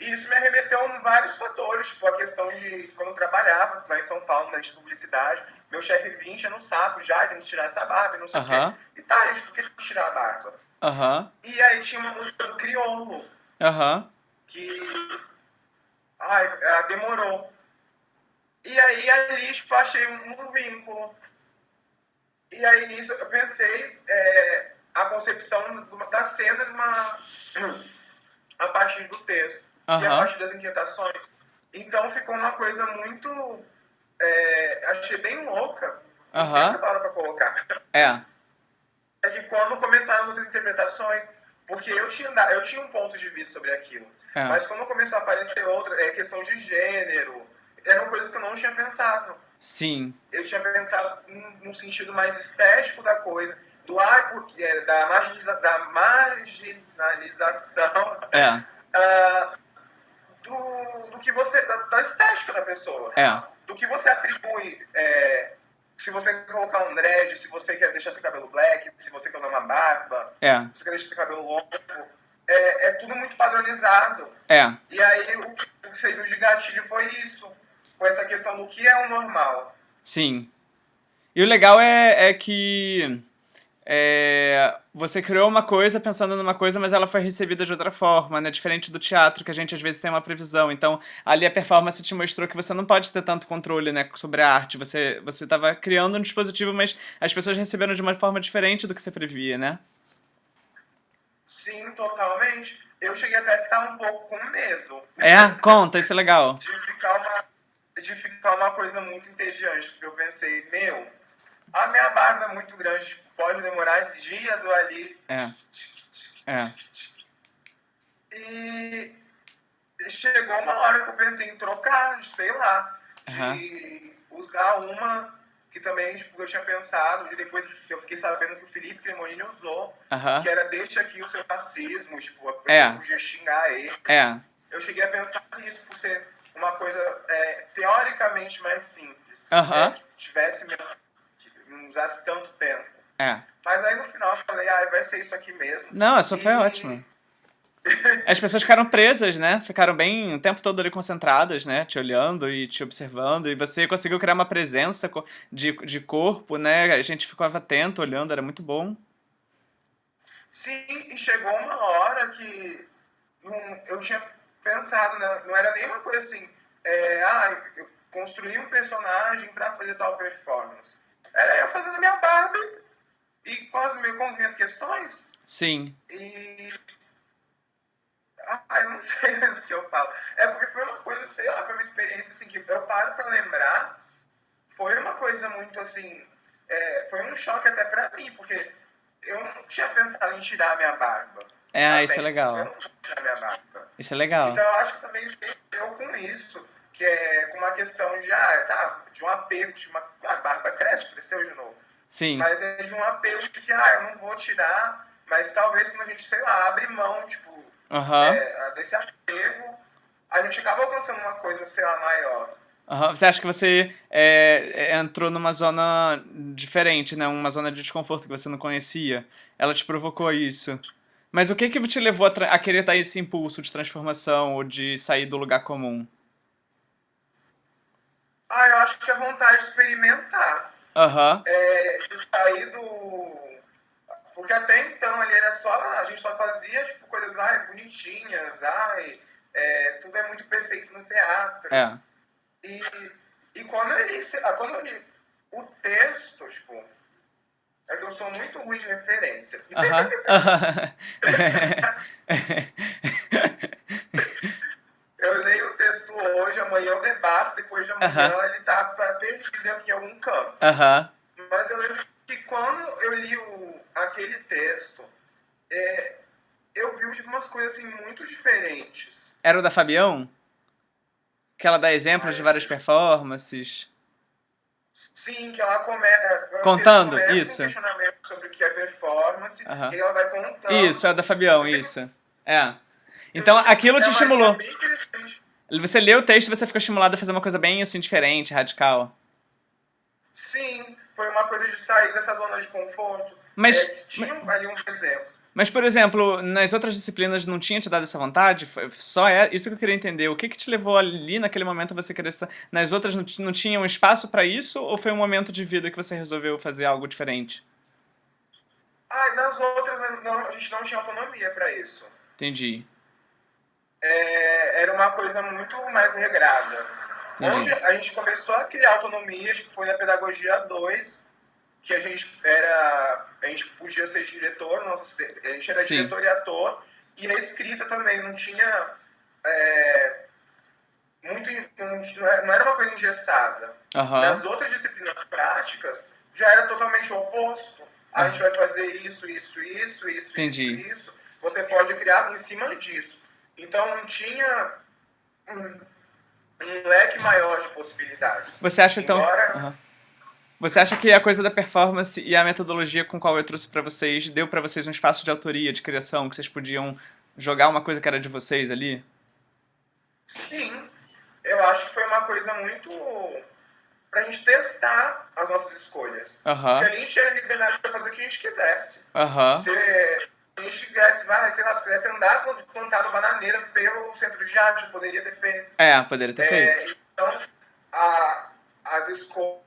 Speaker 3: E isso me arremeteu a vários fatores, tipo a questão de quando eu trabalhava lá em São Paulo, na de publicidade, meu chefe vinha enchendo no saco, já tem que tirar essa barba e não sei o quê.
Speaker 1: aham,
Speaker 3: E tá, gente, por que tem que tirar a barba?
Speaker 1: aham,
Speaker 3: E aí tinha uma música do Criolo,
Speaker 1: aham,
Speaker 3: que demorou. E aí ali, tipo, achei um vínculo. E aí nisso eu pensei a concepção da cena a partir do texto e a
Speaker 1: aham,
Speaker 3: partir das inquietações. Então ficou uma coisa muito... achei bem louca. Não tem outra
Speaker 1: aham,
Speaker 3: palavra para colocar.
Speaker 1: é,
Speaker 3: É que quando começaram outras interpretações, porque eu tinha um ponto de vista sobre aquilo,
Speaker 1: é,
Speaker 3: mas quando começou a aparecer outra, questão de gênero, eram coisas que eu não tinha pensado.
Speaker 1: sim,
Speaker 3: Eu tinha pensado num sentido mais estético da coisa, da marginalização
Speaker 1: é,
Speaker 3: do que você, da estética da pessoa,
Speaker 1: é,
Speaker 3: do que você atribui, se você quer colocar um dread, se você quer deixar seu cabelo black, se você quer usar uma barba,
Speaker 1: é,
Speaker 3: se você quer deixar seu cabelo longo, é tudo muito padronizado.
Speaker 1: é,
Speaker 3: E aí o que serviu de gatilho foi isso, foi essa questão do que é o normal.
Speaker 1: sim. E o legal é que você criou uma coisa pensando numa coisa, mas ela foi recebida de outra forma, né? Diferente do teatro, que a gente às vezes tem uma previsão. Então, ali a performance te mostrou que você não pode ter tanto controle, né, sobre a arte. Você estava criando um dispositivo, mas as pessoas receberam de uma forma diferente do que você previa, né?
Speaker 3: Sim, totalmente. Eu cheguei até a ficar um pouco com medo
Speaker 1: É? Conta, isso é legal.
Speaker 3: de ficar uma coisa muito entediante, porque eu pensei, a minha barba é muito grande, pode demorar dias eu ali.
Speaker 1: É, é,
Speaker 3: E chegou uma hora que eu pensei em trocar, sei lá,
Speaker 1: aham,
Speaker 3: de usar uma que também, tipo, eu tinha pensado, e depois eu fiquei sabendo que o Felipe Cremonini usou,
Speaker 1: Aham.
Speaker 3: que era deixa aqui o seu racismo, tipo, a pessoa
Speaker 1: É,
Speaker 3: podia xingar ele.
Speaker 1: é.
Speaker 3: Eu cheguei a pensar nisso por ser uma coisa teoricamente mais simples,
Speaker 1: Aham.
Speaker 3: que tivesse menos, que não usasse tanto tempo.
Speaker 1: É.
Speaker 3: Mas aí no final eu falei, vai ser isso aqui mesmo.
Speaker 1: Não, essa foi
Speaker 3: E
Speaker 1: ótima. As pessoas ficaram presas, né? Ficaram bem o tempo todo ali concentradas, né? Te olhando e te observando. E você conseguiu criar uma presença de corpo, né? A gente ficava atento, olhando, era muito bom.
Speaker 3: sim, e chegou uma hora que eu tinha pensado, né, não era nenhuma coisa assim, eu construí um personagem para fazer tal performance. Era eu fazendo minha Barbie e com as minhas questões.
Speaker 1: Sim.
Speaker 3: E. Eu não sei mais o que eu falo. É porque foi uma coisa, sei lá, foi uma experiência assim que eu paro para lembrar. Foi uma coisa muito assim. Foi um choque até para mim, porque eu não tinha pensado em tirar a minha barba.
Speaker 1: É, isso é
Speaker 3: Também. Eu
Speaker 1: legal.
Speaker 3: não vou tirar minha barba.
Speaker 1: Isso é legal.
Speaker 3: Então eu acho que também eu com isso, que é com uma questão de, de um apego, de a barba cresceu de novo.
Speaker 1: Sim.
Speaker 3: Mas é de um apego de que, eu não vou tirar, mas talvez quando a gente, sei lá, abre mão, tipo,
Speaker 1: Aham.
Speaker 3: desse apego, a gente acaba alcançando uma coisa, sei lá, maior.
Speaker 1: Aham. Você acha que você entrou numa zona diferente, né? Uma zona de desconforto que você não conhecia. Ela te provocou isso. Mas o que que te levou a querer dar esse impulso de transformação ou de sair do lugar comum?
Speaker 3: Eu acho que é vontade de experimentar.
Speaker 1: Aham.
Speaker 3: De sair do... Porque até então ali era só, a gente só fazia tipo coisas bonitinhas, tudo é muito perfeito no teatro.
Speaker 1: É.
Speaker 3: E quando eu li o texto, tipo, é que eu sou muito ruim de referência.
Speaker 1: Aham. Aham.
Speaker 3: Eu leio o texto hoje, amanhã eu debato, depois de amanhã
Speaker 1: Aham.
Speaker 3: ele tá perdido aqui em algum canto.
Speaker 1: Aham.
Speaker 3: Mas eu lembro que quando eu li aquele texto, eu vi tipo, umas coisas assim muito diferentes.
Speaker 1: Era o da Fabião? Que ela dá exemplos de
Speaker 3: A
Speaker 1: várias
Speaker 3: gente,
Speaker 1: performances.
Speaker 3: sim, que ela o texto
Speaker 1: Contando?
Speaker 3: começa com um
Speaker 1: Isso.
Speaker 3: questionamento sobre o que é performance,
Speaker 1: Aham.
Speaker 3: e ela vai
Speaker 1: Isso, é
Speaker 3: contando.
Speaker 1: da Fabião,
Speaker 3: Eu sei que
Speaker 1: isso. É. Então aquilo
Speaker 3: é
Speaker 1: te
Speaker 3: uma linha
Speaker 1: estimulou.
Speaker 3: bem interessante.
Speaker 1: Você lê o texto e você ficou estimulado a fazer uma coisa bem assim, diferente, radical.
Speaker 3: Sim, foi uma coisa de sair dessa zona de conforto.
Speaker 1: Mas,
Speaker 3: Tinha ali um exemplo.
Speaker 1: mas, por exemplo, nas outras disciplinas não tinha te dado essa vontade? Só isso que eu queria entender. O que que te levou ali naquele momento a você querer estar... Nas outras não tinha um espaço pra isso? Ou foi um momento de vida que você resolveu fazer algo diferente?
Speaker 3: Nas outras a gente não tinha autonomia para isso.
Speaker 1: Entendi.
Speaker 3: Era uma coisa muito mais regrada. Onde
Speaker 1: Entendi.
Speaker 3: a gente começou a criar autonomias, que foi na Pedagogia 2, que a gente podia ser diretor, a gente era
Speaker 1: Sim.
Speaker 3: diretor e ator, e a escrita também não tinha não era uma coisa engessada.
Speaker 1: Aham.
Speaker 3: Nas outras disciplinas práticas, já era totalmente o oposto. A gente
Speaker 1: Aham.
Speaker 3: vai fazer isso, isso, isso, isso, isso,
Speaker 1: Entendi.
Speaker 3: isso. Você pode criar em cima disso. Então não tinha um leque maior de possibilidades.
Speaker 1: Você acha então...
Speaker 3: Embora,
Speaker 1: Aham. Você acha que a coisa da performance e a metodologia com qual eu trouxe pra vocês deu pra vocês um espaço de autoria, de criação, que vocês podiam jogar uma coisa que era de vocês ali?
Speaker 3: sim, eu acho que foi uma coisa muito pra gente testar as nossas escolhas. Porque
Speaker 1: Aham.
Speaker 3: ali a gente tinha liberdade para fazer o que a gente quisesse.
Speaker 1: Aham.
Speaker 3: Se a gente quisesse, sei lá, se quisesse andar plantado bananeira pelo centro de arte, poderia ter feito.
Speaker 1: É, poderia ter feito.
Speaker 3: Então, as escolhas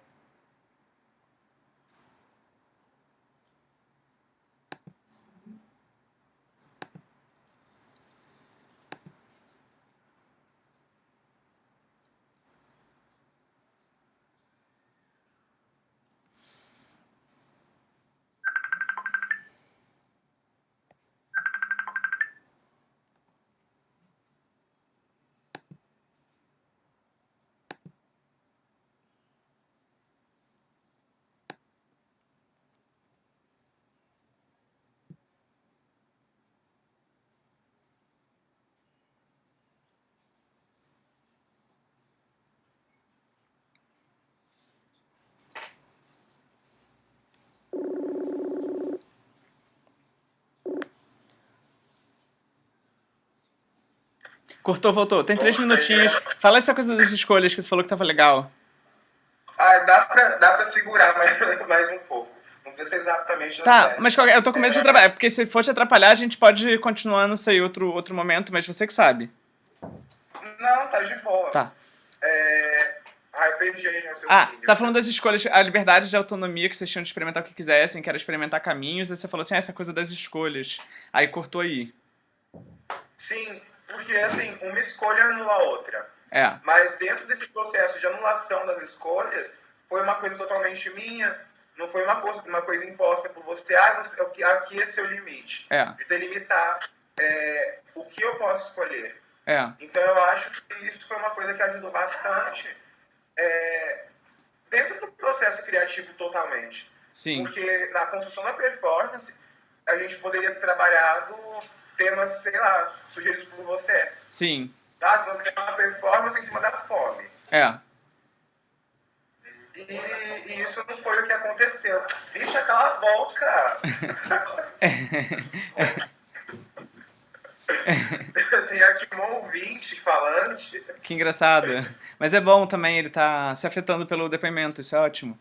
Speaker 1: Cortou, voltou. Tem 3
Speaker 3: Voltei.
Speaker 1: minutinhos. Fala essa coisa das escolhas que você falou que tava legal.
Speaker 3: Dá pra segurar mais um pouco. Não precisa ser exatamente nas
Speaker 1: Tá,
Speaker 3: 10.
Speaker 1: mas eu tô com medo de atrapalhar. Porque se for te atrapalhar, a gente pode continuar, não sei, outro momento, mas você que sabe.
Speaker 3: Não, tá de boa.
Speaker 1: Tá.
Speaker 3: Eu perdi aí raciocínio.
Speaker 1: Você tá falando das escolhas, a liberdade de autonomia que vocês tinham de experimentar o que quisessem, que era experimentar caminhos, aí você falou assim, essa coisa das escolhas. Aí cortou aí.
Speaker 3: Sim, porque assim, uma escolha anula a outra. Mas dentro desse processo de anulação das escolhas, foi uma coisa totalmente minha, não foi uma coisa imposta por você. Aqui é seu limite. De delimitar o que eu posso escolher. Então eu acho que isso foi uma coisa que ajudou bastante dentro do processo criativo totalmente.
Speaker 1: Sim.
Speaker 3: Porque na construção da performance, a gente poderia ter trabalhado temas, sei lá, sugeridos por você.
Speaker 1: Sim.
Speaker 3: Tá? Você vai criar uma performance em cima da fome. E isso não foi o que aconteceu. Deixa cala a boca! Tem aqui um ouvinte falante.
Speaker 1: Que engraçado. Mas é bom também, ele tá se afetando pelo depoimento, isso é ótimo.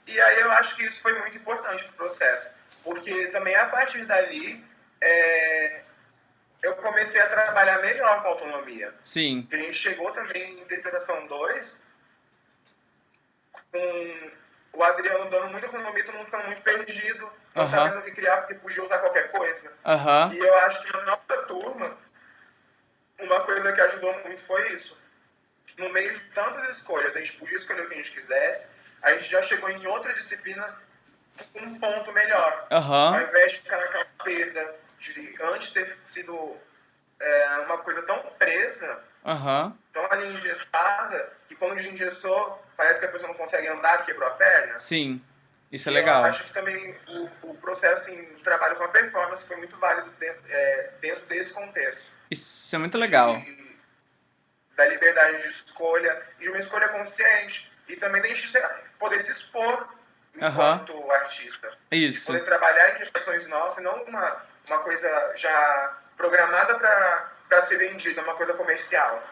Speaker 3: E aí eu acho que isso foi muito importante pro processo. Porque também a partir dali, eu comecei a trabalhar melhor com autonomia.
Speaker 1: Sim.
Speaker 3: Porque a gente chegou também em interpretação 2, com o Adriano dando muita autonomia, todo mundo ficando muito perdido, não sabendo o que criar, porque podia usar qualquer coisa. E eu acho que na nossa turma, uma coisa que ajudou muito foi isso. No meio de tantas escolhas, a gente podia escolher o que a gente quisesse, a gente já chegou em outra disciplina com um ponto melhor. Ao invés de ficar naquela perda de antes ter sido uma coisa tão presa, tão ali engessada, que quando desengessou, parece que a pessoa não consegue andar, quebrou a perna.
Speaker 1: Sim, isso é legal.
Speaker 3: Eu acho que também o processo assim, de trabalho com a performance foi muito válido dentro desse contexto.
Speaker 1: Isso é muito legal.
Speaker 3: Da liberdade de escolha, e de uma escolha consciente. E também da gente poder se expor enquanto artista.
Speaker 1: Isso.
Speaker 3: Poder trabalhar em criações nossas, e não uma coisa já programada para ser vendida, uma coisa comercial.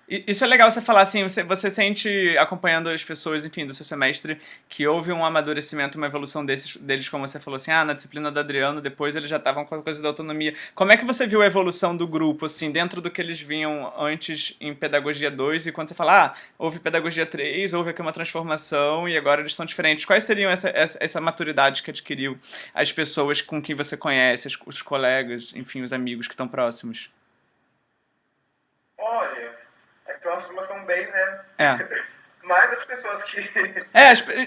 Speaker 1: Isso é legal você falar assim, você sente, acompanhando as pessoas, enfim, do seu semestre, que houve um amadurecimento, uma evolução deles, como você falou assim, na disciplina do Adriano, depois eles já estavam com a coisa da autonomia. Como é que você viu a evolução do grupo, assim, dentro do que eles vinham antes em Pedagogia 2, e quando você fala, houve Pedagogia 3, houve aqui uma transformação, e agora eles estão diferentes. Quais seriam essa maturidade que adquiriu as pessoas com quem você conhece, os colegas, enfim, os amigos que estão próximos?
Speaker 3: Olha... É que é uma formação bem, né? Mais as pessoas que...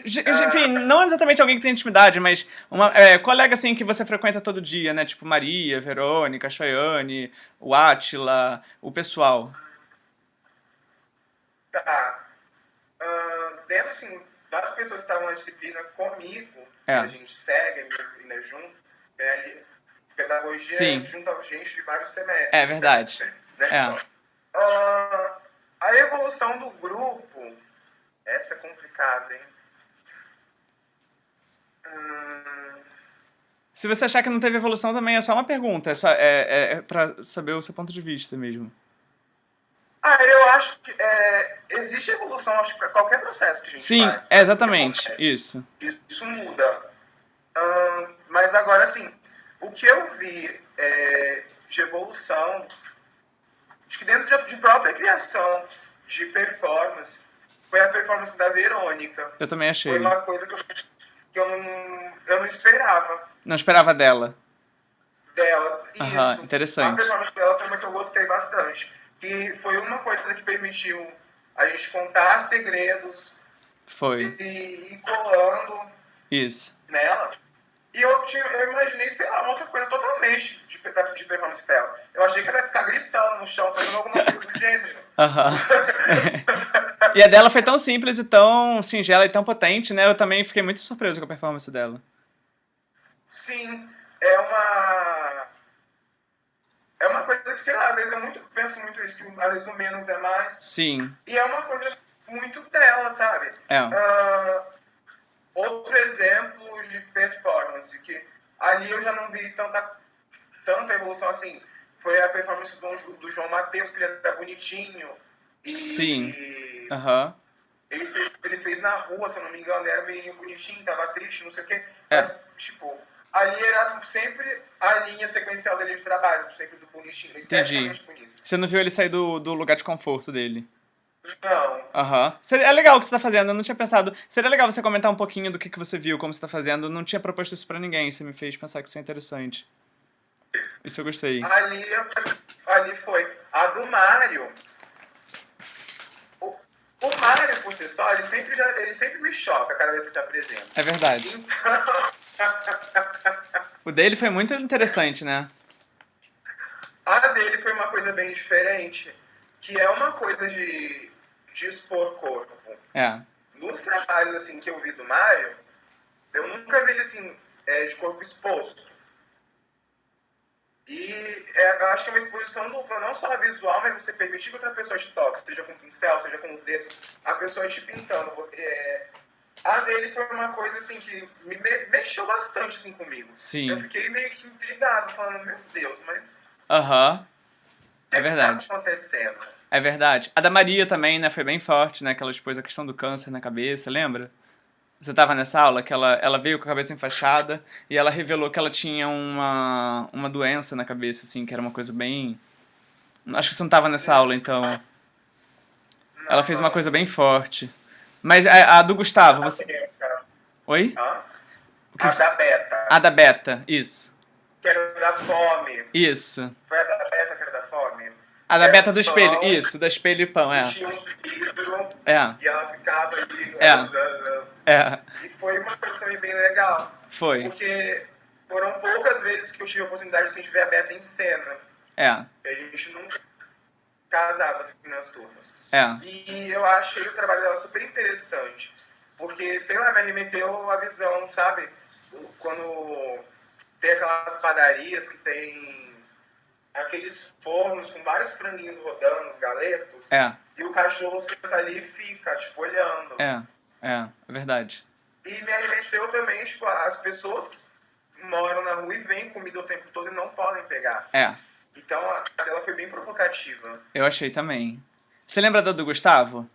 Speaker 1: enfim, não exatamente alguém que tem intimidade, mas colega assim que você frequenta todo dia, né? Tipo Maria, Verônica, Chayane, o Átila, o pessoal.
Speaker 3: Dentro, assim, das pessoas que estavam na disciplina comigo, que a gente segue ainda junto, pedagogia junto a gente de vários semestres.
Speaker 1: É verdade.
Speaker 3: Né? A evolução do grupo, essa é complicada, hein?
Speaker 1: Se você achar que não teve evolução, também é só uma pergunta, é pra saber o seu ponto de vista mesmo.
Speaker 3: Eu acho que existe evolução, acho que para qualquer processo que a gente faz.
Speaker 1: Sim, exatamente, isso.
Speaker 3: Isso muda. Mas agora, assim, o que eu vi de evolução... Acho que dentro de própria criação de performance, foi a performance da Verônica.
Speaker 1: Eu também achei.
Speaker 3: Foi uma coisa que eu não esperava.
Speaker 1: Não esperava dela.
Speaker 3: Isso.
Speaker 1: Interessante.
Speaker 3: A performance dela foi uma que eu gostei bastante. Que foi uma coisa que permitiu a gente contar segredos.
Speaker 1: Foi.
Speaker 3: E ir colando nela. E eu imaginei, sei lá, uma outra coisa totalmente de performance pra ela. Eu achei que ela ia ficar gritando no chão, fazendo alguma coisa do gênero.
Speaker 1: E a dela foi tão simples e tão singela e tão potente, né? Eu também fiquei muito surpreso com a performance dela.
Speaker 3: Sim, é uma coisa que, sei lá, às vezes eu penso muito isso, que às vezes o menos é mais.
Speaker 1: Sim.
Speaker 3: E é uma coisa muito dela, sabe? Outro exemplo de performance, que ali eu já não vi tanta evolução assim, foi a performance do João Matheus, que ele era bonitinho.
Speaker 1: Sim.
Speaker 3: E
Speaker 1: Aham.
Speaker 3: ele fez na rua, se eu não me engano, ele era um menininho bonitinho, tava triste, não sei o quê.
Speaker 1: É.
Speaker 3: Mas, tipo, ali era sempre a linha sequencial dele de trabalho, sempre do bonitinho, esteticamente bonito.
Speaker 1: Você não viu ele sair do lugar de conforto dele?
Speaker 3: Não.
Speaker 1: Aham. É legal o que você tá fazendo, eu não tinha pensado. Seria legal você comentar um pouquinho do que você viu, como você tá fazendo. Eu não tinha proposto isso pra ninguém, você me fez pensar que isso é interessante. Isso eu gostei.
Speaker 3: Ali foi. A do Mário. O Mário, por si só, ele sempre me choca cada vez que se apresenta.
Speaker 1: É verdade.
Speaker 3: Então,
Speaker 1: O dele foi muito interessante, né?
Speaker 3: a dele foi uma coisa bem diferente, que é uma coisa de expor corpo.
Speaker 1: É.
Speaker 3: Nos trabalhos assim, que eu vi do Mário, eu nunca vi ele assim, de corpo exposto. E eu acho que é uma exposição dupla, não só a visual, mas você permitir que outra pessoa te toque, seja com pincel, seja com os dedos, a pessoa te pintando. A dele foi uma coisa assim que me mexeu bastante assim comigo.
Speaker 1: Sim.
Speaker 3: Eu fiquei meio que intrigado, falando, meu Deus, mas
Speaker 1: Aham. É
Speaker 3: o que
Speaker 1: verdade.
Speaker 3: tá acontecendo?
Speaker 1: É verdade. A da Maria também, né? Foi bem forte, né? Que ela expôs a questão do câncer na cabeça, lembra? Você tava nessa aula que ela veio com a cabeça enfaixada e ela revelou que ela tinha uma doença na cabeça, assim, que era uma coisa bem... Acho que você não tava nessa aula, então. Ela fez uma coisa bem forte. Mas a do Gustavo,
Speaker 3: A
Speaker 1: você...
Speaker 3: Beta.
Speaker 1: Oi?
Speaker 3: Hã?
Speaker 1: O que
Speaker 3: A
Speaker 1: você-
Speaker 3: da Beta,
Speaker 1: A da Beta, isso.
Speaker 3: que era da fome.
Speaker 1: Isso.
Speaker 3: Foi a da Beta que era da fome?
Speaker 1: A
Speaker 3: Que
Speaker 1: da
Speaker 3: era
Speaker 1: Beta
Speaker 3: um
Speaker 1: do espelho,
Speaker 3: pão,
Speaker 1: isso, da espelho e pão,
Speaker 3: e
Speaker 1: é.
Speaker 3: tinha um vidro,
Speaker 1: É,
Speaker 3: e ela ficava ali.
Speaker 1: é.
Speaker 3: E foi uma coisa também bem legal.
Speaker 1: Foi.
Speaker 3: Porque foram poucas vezes que eu tive a oportunidade assim, de ver a Beta em cena.
Speaker 1: É,
Speaker 3: E a gente nunca casava assim nas turmas.
Speaker 1: é.
Speaker 3: E eu achei o trabalho dela super interessante. Porque, sei lá, me remeteu à visão, sabe? Quando tem aquelas padarias que tem aqueles fornos com vários franguinhos rodando, os galetos,
Speaker 1: É,
Speaker 3: e o cachorro senta ali e fica, tipo, olhando.
Speaker 1: é verdade.
Speaker 3: E me remeteu também, tipo, às pessoas que moram na rua e veem comida o tempo todo e não podem pegar.
Speaker 1: É,
Speaker 3: Então, a dela foi bem provocativa.
Speaker 1: eu achei também. Você lembra da do Gustavo?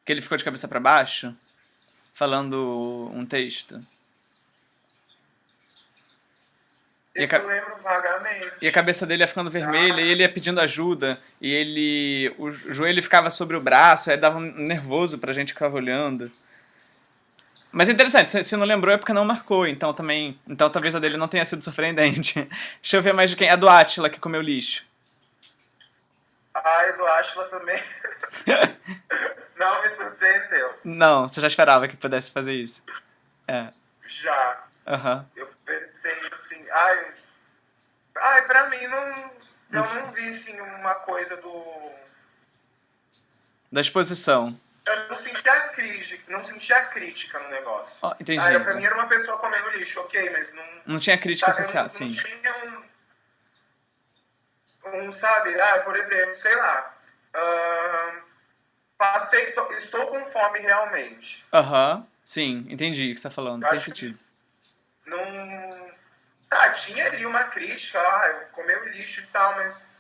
Speaker 1: Que ele ficou de cabeça pra baixo, falando um texto. E
Speaker 3: Eu lembro vagamente.
Speaker 1: E a cabeça dele ia ficando vermelha, e ele ia pedindo ajuda, o joelho ficava sobre o braço, aí dava um nervoso pra gente que ficava olhando. Mas é interessante, se não lembrou é porque não marcou, então talvez a dele não tenha sido surpreendente. Deixa eu ver mais de quem. A do Átila, que comeu lixo.
Speaker 3: A do Átila também não me surpreendeu.
Speaker 1: Não, você já esperava que pudesse fazer isso. É,
Speaker 3: Já.
Speaker 1: aham.
Speaker 3: Eu pensei assim, pra mim eu não vi assim uma coisa
Speaker 1: Da exposição.
Speaker 3: eu não senti a crítica no negócio.
Speaker 1: Ó, entendi.
Speaker 3: Pra mim era uma pessoa comendo lixo, ok, mas não...
Speaker 1: Não tinha crítica
Speaker 3: sabe,
Speaker 1: social,
Speaker 3: não
Speaker 1: sim.
Speaker 3: tinha sabe, por exemplo, sei lá, estou com fome realmente.
Speaker 1: Aham, sim, entendi o que você tá falando, faz
Speaker 3: Acho que
Speaker 1: sentido.
Speaker 3: não... tinha ali uma crítica, eu comeu lixo e tal, mas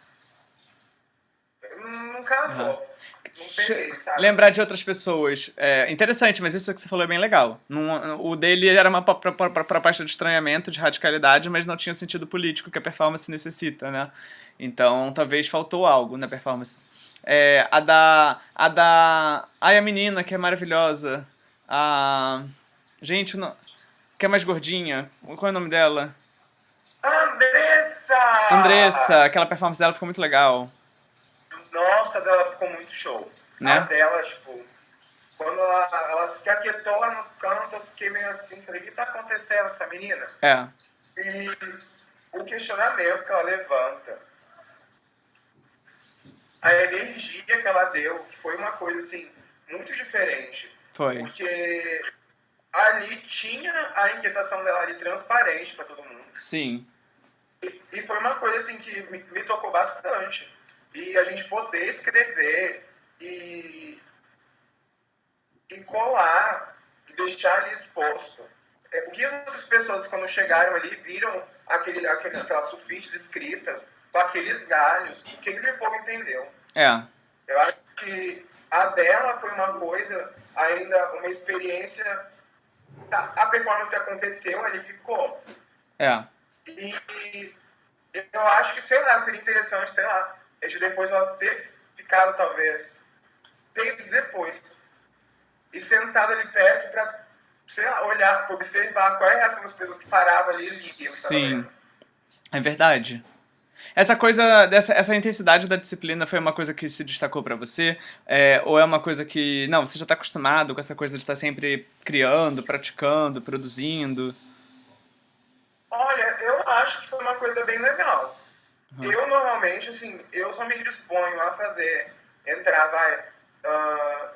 Speaker 3: não casou. Não peguei, sabe?
Speaker 1: Lembrar de outras pessoas. É interessante, mas isso que você falou é bem legal. O dele era uma proposta de estranhamento, de radicalidade, mas não tinha o sentido político que a performance necessita, né? Então, talvez faltou algo na performance. Ai, a menina, que é maravilhosa. Gente, que é mais gordinha. Qual é o nome dela? Andressa! Aquela performance dela ficou muito legal.
Speaker 3: Nossa, dela ficou muito show.
Speaker 1: Né?
Speaker 3: A dela, tipo, quando ela se aquietou lá no canto, eu fiquei meio assim, falei, o que tá acontecendo com essa menina?
Speaker 1: É.
Speaker 3: E o questionamento que ela levanta, a energia que ela deu, que foi uma coisa, assim, muito diferente.
Speaker 1: Foi.
Speaker 3: Porque ali tinha a inquietação dela ali transparente pra todo mundo.
Speaker 1: Sim.
Speaker 3: E foi uma coisa, assim, que me tocou bastante. E a gente poder escrever e colar e deixar ali exposto. O que as outras pessoas, quando chegaram ali, viram aquelas sulfites escritas, com aqueles galhos, o que o povo entendeu?
Speaker 1: É,
Speaker 3: Eu acho que a dela foi uma coisa, ainda uma experiência. A performance aconteceu, ele ficou.
Speaker 1: é,
Speaker 3: E eu acho que, sei lá, seria interessante, sei lá, de depois ela ter ficado, talvez, depois, e sentado ali perto pra, sei lá, olhar, pra observar qual é a reação das pessoas que paravam ali e liam.
Speaker 1: sim, é verdade. Essa coisa, essa intensidade da disciplina foi uma coisa que se destacou pra você? Ou é uma coisa que, não, você já tá acostumado com essa coisa de estar sempre criando, praticando, produzindo?
Speaker 3: Olha, eu acho que foi uma coisa bem legal.
Speaker 1: Uhum.
Speaker 3: Eu, normalmente, assim, eu só me disponho a fazer,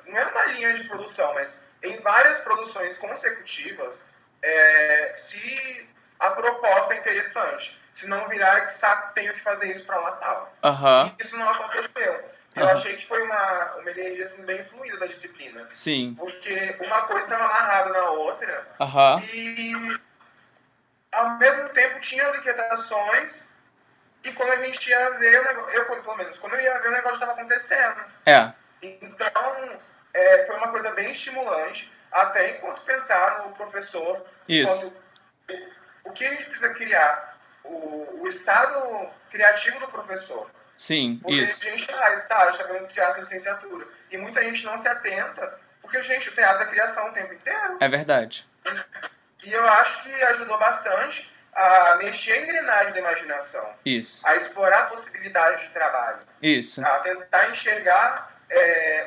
Speaker 3: não é uma linha de produção, mas em várias produções consecutivas, se a proposta é interessante. Se não virar que saco, tenho que fazer isso para Natal.
Speaker 1: Aham,
Speaker 3: E isso não aconteceu. Eu
Speaker 1: aham,
Speaker 3: achei que foi uma energia assim, bem fluida da disciplina.
Speaker 1: sim,
Speaker 3: Porque uma coisa estava amarrada na outra
Speaker 1: aham,
Speaker 3: e, ao mesmo tempo, tinha as inquietações e quando a gente ia ver o negócio, eu pelo menos, quando eu ia ver o negócio estava acontecendo.
Speaker 1: é,
Speaker 3: Então, foi uma coisa bem estimulante, até enquanto pensar no professor,
Speaker 1: isso,
Speaker 3: enquanto o que a gente precisa criar, o estado criativo do professor.
Speaker 1: sim,
Speaker 3: Porque a
Speaker 1: isso,
Speaker 3: gente está vendo teatro em licenciatura, e muita gente não se atenta, porque, gente, o teatro é criação o tempo inteiro.
Speaker 1: é verdade,
Speaker 3: E eu acho que ajudou bastante a mexer a engrenagem da imaginação,
Speaker 1: isso,
Speaker 3: a explorar possibilidades de trabalho,
Speaker 1: isso.
Speaker 3: a tentar enxergar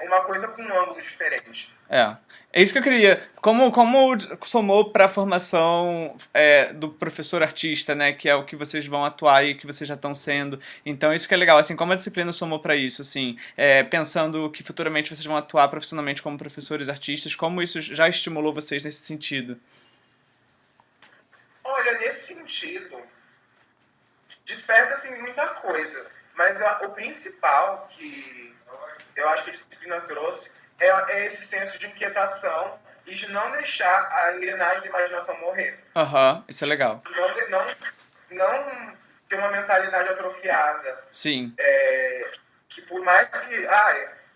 Speaker 3: uma coisa com um ângulo diferente.
Speaker 1: É isso que eu queria. Como somou para a formação do professor artista, né? Que é o que vocês vão atuar e que vocês já estão sendo. Então isso que é legal, assim, como a disciplina somou para isso, assim, pensando que futuramente vocês vão atuar profissionalmente como professores artistas, como isso já estimulou vocês nesse sentido?
Speaker 3: Olha, nesse sentido, desperta assim, muita coisa, mas o principal que eu acho que a disciplina trouxe é esse senso de inquietação e de não deixar a engrenagem da imaginação morrer.
Speaker 1: Aham, isso é legal.
Speaker 3: Não ter uma mentalidade atrofiada,
Speaker 1: Sim,
Speaker 3: que por mais que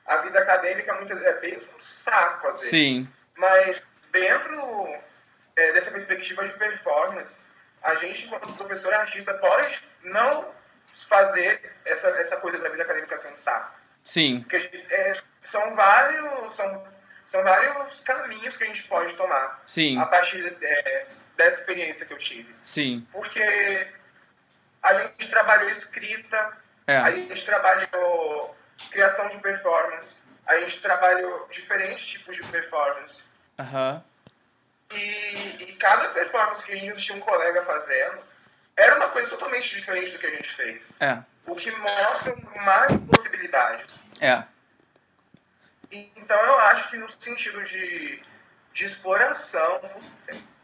Speaker 3: a vida acadêmica é bem um saco às vezes,
Speaker 1: sim,
Speaker 3: mas dentro dessa perspectiva de performance, a gente, enquanto professor artista, pode não fazer essa coisa da vida acadêmica ser um saco.
Speaker 1: sim,
Speaker 3: Porque são vários caminhos que a gente pode tomar a
Speaker 1: sim,
Speaker 3: partir dessa experiência que eu tive.
Speaker 1: sim,
Speaker 3: Porque a gente trabalhou escrita,
Speaker 1: é,
Speaker 3: a gente trabalhou criação de performance, a gente trabalhou diferentes tipos de performance.
Speaker 1: aham,
Speaker 3: E cada performance que a gente assistia um colega fazendo era uma coisa totalmente diferente do que a gente fez.
Speaker 1: é,
Speaker 3: O que mostra mais possibilidades.
Speaker 1: é,
Speaker 3: Então eu acho que no sentido de exploração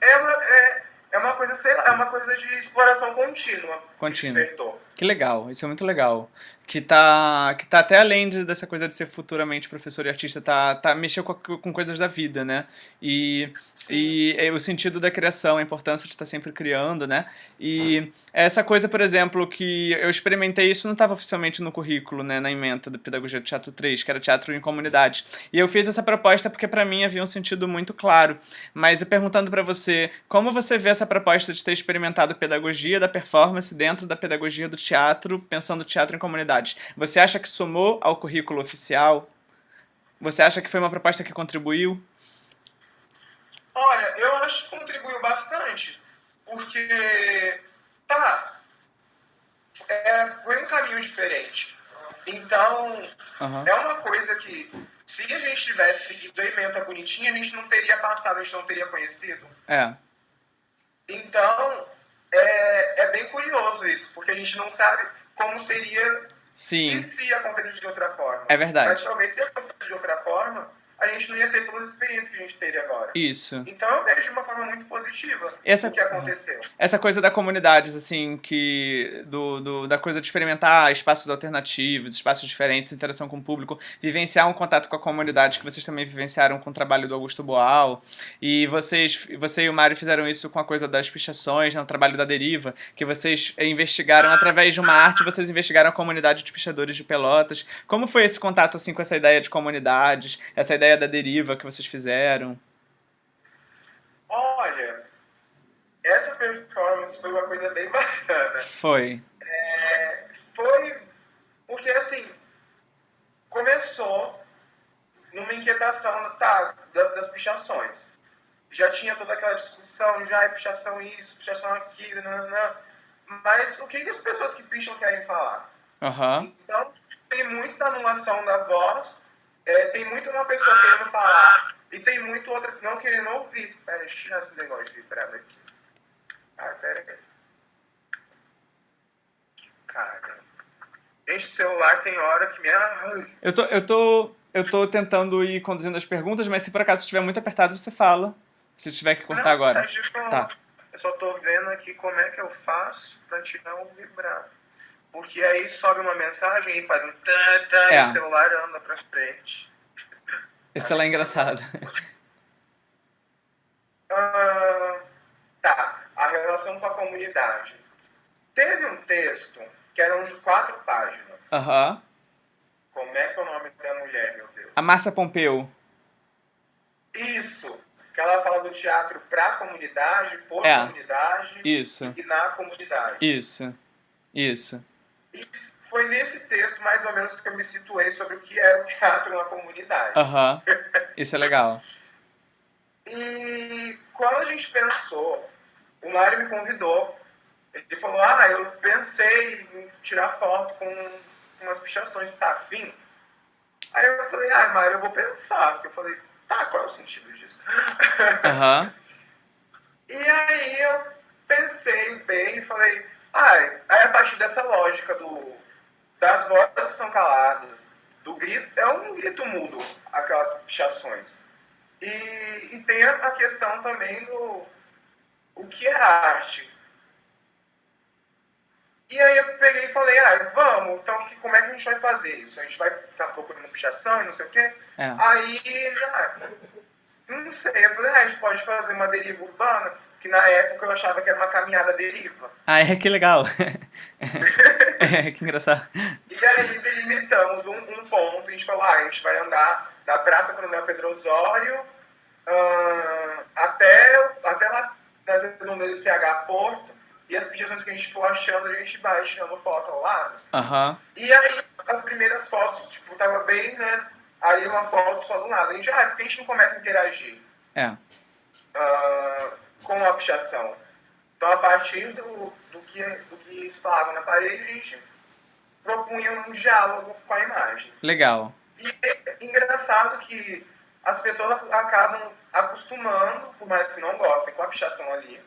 Speaker 3: é uma coisa, sei lá, é uma coisa de exploração contínua que
Speaker 1: contínuo.
Speaker 3: despertou.
Speaker 1: Que legal, isso é muito legal. Que tá até além dessa coisa de ser futuramente professor e artista, tá mexer com coisas da vida, né? E,
Speaker 3: Sim,
Speaker 1: e o sentido da criação, a importância de estar sempre criando, né? E essa coisa, por exemplo, que eu experimentei isso, não estava oficialmente no currículo, né? Na ementa da Pedagogia do Teatro 3, que era teatro em comunidade. E eu fiz essa proposta porque para mim havia um sentido muito claro. Mas perguntando para você, como você vê essa proposta de ter experimentado pedagogia da performance dentro da pedagogia do teatro, pensando teatro em comunidade? Você acha que somou ao currículo oficial? Você acha que foi uma proposta que contribuiu?
Speaker 3: olha, eu acho que contribuiu bastante, porque foi um caminho diferente. Então,
Speaker 1: Aham.
Speaker 3: é uma coisa que, se a gente tivesse seguido a ementa bonitinha, a gente não teria passado, a gente não teria conhecido.
Speaker 1: É.
Speaker 3: Então, é bem curioso isso, porque a gente não sabe como seria
Speaker 1: Sim,
Speaker 3: se acontecesse de outra forma.
Speaker 1: é
Speaker 3: Mas
Speaker 1: verdade.
Speaker 3: talvez se acontecesse de outra forma, a gente não ia ter todas as experiências que a gente teve agora.
Speaker 1: Isso.
Speaker 3: Então eu vejo de uma forma muito positiva
Speaker 1: Essa,
Speaker 3: o que aconteceu.
Speaker 1: essa coisa da comunidades, assim, da coisa de experimentar espaços alternativos, espaços diferentes, interação com o público, vivenciar um contato com a comunidade, que vocês também vivenciaram com o trabalho do Augusto Boal, e você e o Mário fizeram isso com a coisa das pichações, né, o trabalho da Deriva, que vocês investigaram através de uma arte, vocês investigaram a comunidade de pichadores de Pelotas. Como foi esse contato, assim, com essa ideia de comunidades, essa ideia da Deriva que vocês fizeram?
Speaker 3: Olha, essa performance foi uma coisa bem bacana.
Speaker 1: Foi.
Speaker 3: Foi porque, assim, começou numa inquietação das pichações. Já tinha toda aquela discussão, já é pichação isso, pichação aquilo, mas o que as pessoas que picham querem falar?
Speaker 1: Uhum.
Speaker 3: Então, tem muito da anulação da voz, tem muito uma pessoa querendo falar, e tem muito outra não querendo ouvir. Pera, deixa eu tirar esse negócio de vibrado aqui. Pera aí. Cara, esse celular tem hora que me...
Speaker 1: Eu tô tentando ir conduzindo as perguntas, mas se por acaso estiver muito apertado, você fala. Se tiver que cortar agora.
Speaker 3: Tá de boa. Tá. Eu só tô vendo aqui como é que eu faço pra tirar o vibrado. Porque aí sobe uma mensagem e faz um tã, e o celular anda pra frente.
Speaker 1: Esse lá é engraçado.
Speaker 3: Tá, a relação com a comunidade. Teve um texto que eram de 4 páginas.
Speaker 1: Aham.
Speaker 3: Como é que é o nome da mulher, meu Deus?
Speaker 1: A Márcia Pompeu.
Speaker 3: Isso, que ela fala do teatro pra comunidade, por comunidade
Speaker 1: isso.
Speaker 3: E na comunidade.
Speaker 1: Isso.
Speaker 3: E foi nesse texto, mais ou menos, que eu me situei sobre o que era o teatro na comunidade.
Speaker 1: Aham. Isso é legal.
Speaker 3: E quando a gente pensou, o Mário me convidou. Ele falou, eu pensei em tirar foto com umas pichações, tá afim? Aí eu falei, Mário, eu vou pensar. Porque eu falei, qual é o sentido disso?
Speaker 1: Aham.
Speaker 3: E aí eu pensei bem e falei, aí a partir dessa lógica das vozes são caladas, do grito, é um grito mudo, aquelas pichações. E tem a questão também o que é arte. E aí eu peguei e falei, vamos, então como é que a gente vai fazer isso? A gente vai ficar procurando pichação e não sei o quê? Aí não sei, eu falei, a gente pode fazer uma deriva urbana, que na época eu achava que era uma caminhada deriva.
Speaker 1: Que legal. Que engraçado.
Speaker 3: E aí delimitamos um ponto, a gente falou, a gente vai andar da Praça Coronel Pedro Osório até lá nas redondezas do CH Porto, e as pichações que a gente for achando, a gente vai tirando foto ao lado.
Speaker 1: Uhum.
Speaker 3: E aí as primeiras fotos, tava bem, né, aí uma foto só do lado. A gente, porque a gente não começa a interagir com a pichação. Então, a partir do que eles falavam na parede, a gente propunha um diálogo com a imagem.
Speaker 1: Legal.
Speaker 3: E é engraçado que as pessoas acabam acostumando, por mais que não gostem, com a pichação ali.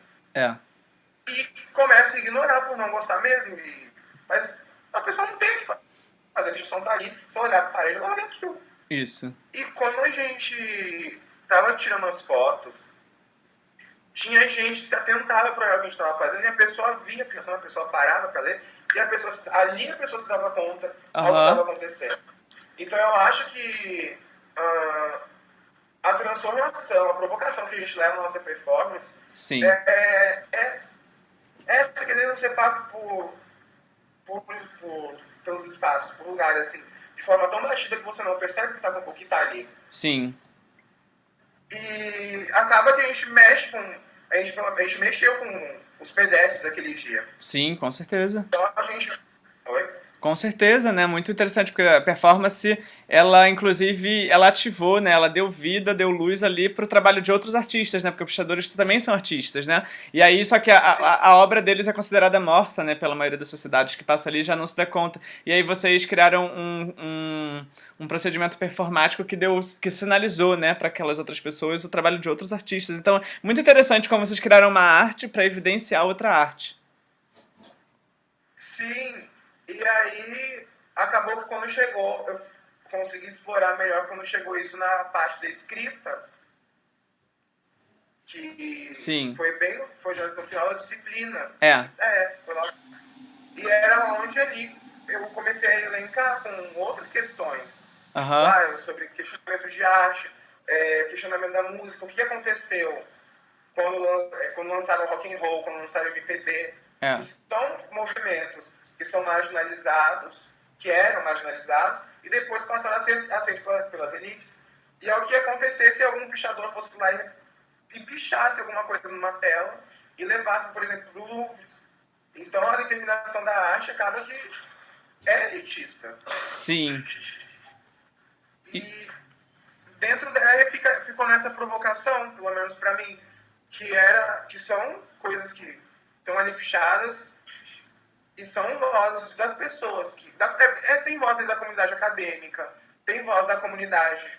Speaker 3: E começam a ignorar por não gostar mesmo. Mas a pessoa não tem o que fazer. A pichação tá ali, só olhar para a parede, ela vai ver aquilo.
Speaker 1: Isso.
Speaker 3: E quando a gente tava tirando as fotos, tinha gente que se atentava para o que a gente estava fazendo e a pessoa via a pichação, a pessoa parava para ler e a pessoa se dava conta do que estava acontecendo. Então eu acho que a transformação, a provocação que a gente leva na nossa performance é essa que você passa pelos espaços, por lugares assim, de forma tão batida que você não percebe que tá ali.
Speaker 1: Sim.
Speaker 3: E acaba que a gente mexeu com os pedestres aquele dia.
Speaker 1: Sim, com certeza.
Speaker 3: Então a gente... Oi?
Speaker 1: Com certeza, né? Muito interessante, porque a performance, ela inclusive, ela ativou, né? Ela deu vida, deu luz ali pro trabalho de outros artistas, né? Porque os pichadores também são artistas, né? E aí, só que a obra deles é considerada morta, né? Pela maioria das sociedades que passa ali já não se dá conta. E aí vocês criaram um procedimento performático que sinalizou, né? Para aquelas outras pessoas o trabalho de outros artistas. Então, muito interessante como vocês criaram uma arte para evidenciar outra arte.
Speaker 3: Sim. E aí, acabou que quando chegou, consegui explorar melhor quando chegou isso na parte da escrita, que
Speaker 1: Sim.
Speaker 3: foi no final da disciplina. Foi lá. E era onde ali eu comecei a elencar com outras questões. Sobre questionamento de arte, questionamento da música, o que aconteceu quando lançaram rock and roll, quando lançaram MPB, que são movimentos que são marginalizados, que eram marginalizados, e depois passaram a ser aceitos pelas elites. E é o que ia acontecer se algum pichador fosse lá e pichasse alguma coisa numa tela e levasse, por exemplo, para o Louvre. Então a determinação da arte acaba que é elitista.
Speaker 1: Sim.
Speaker 3: E dentro dela ficou nessa provocação, pelo menos para mim, que são coisas que estão ali pichadas e são vozes das pessoas. Tem voz ali da comunidade acadêmica, tem voz da comunidade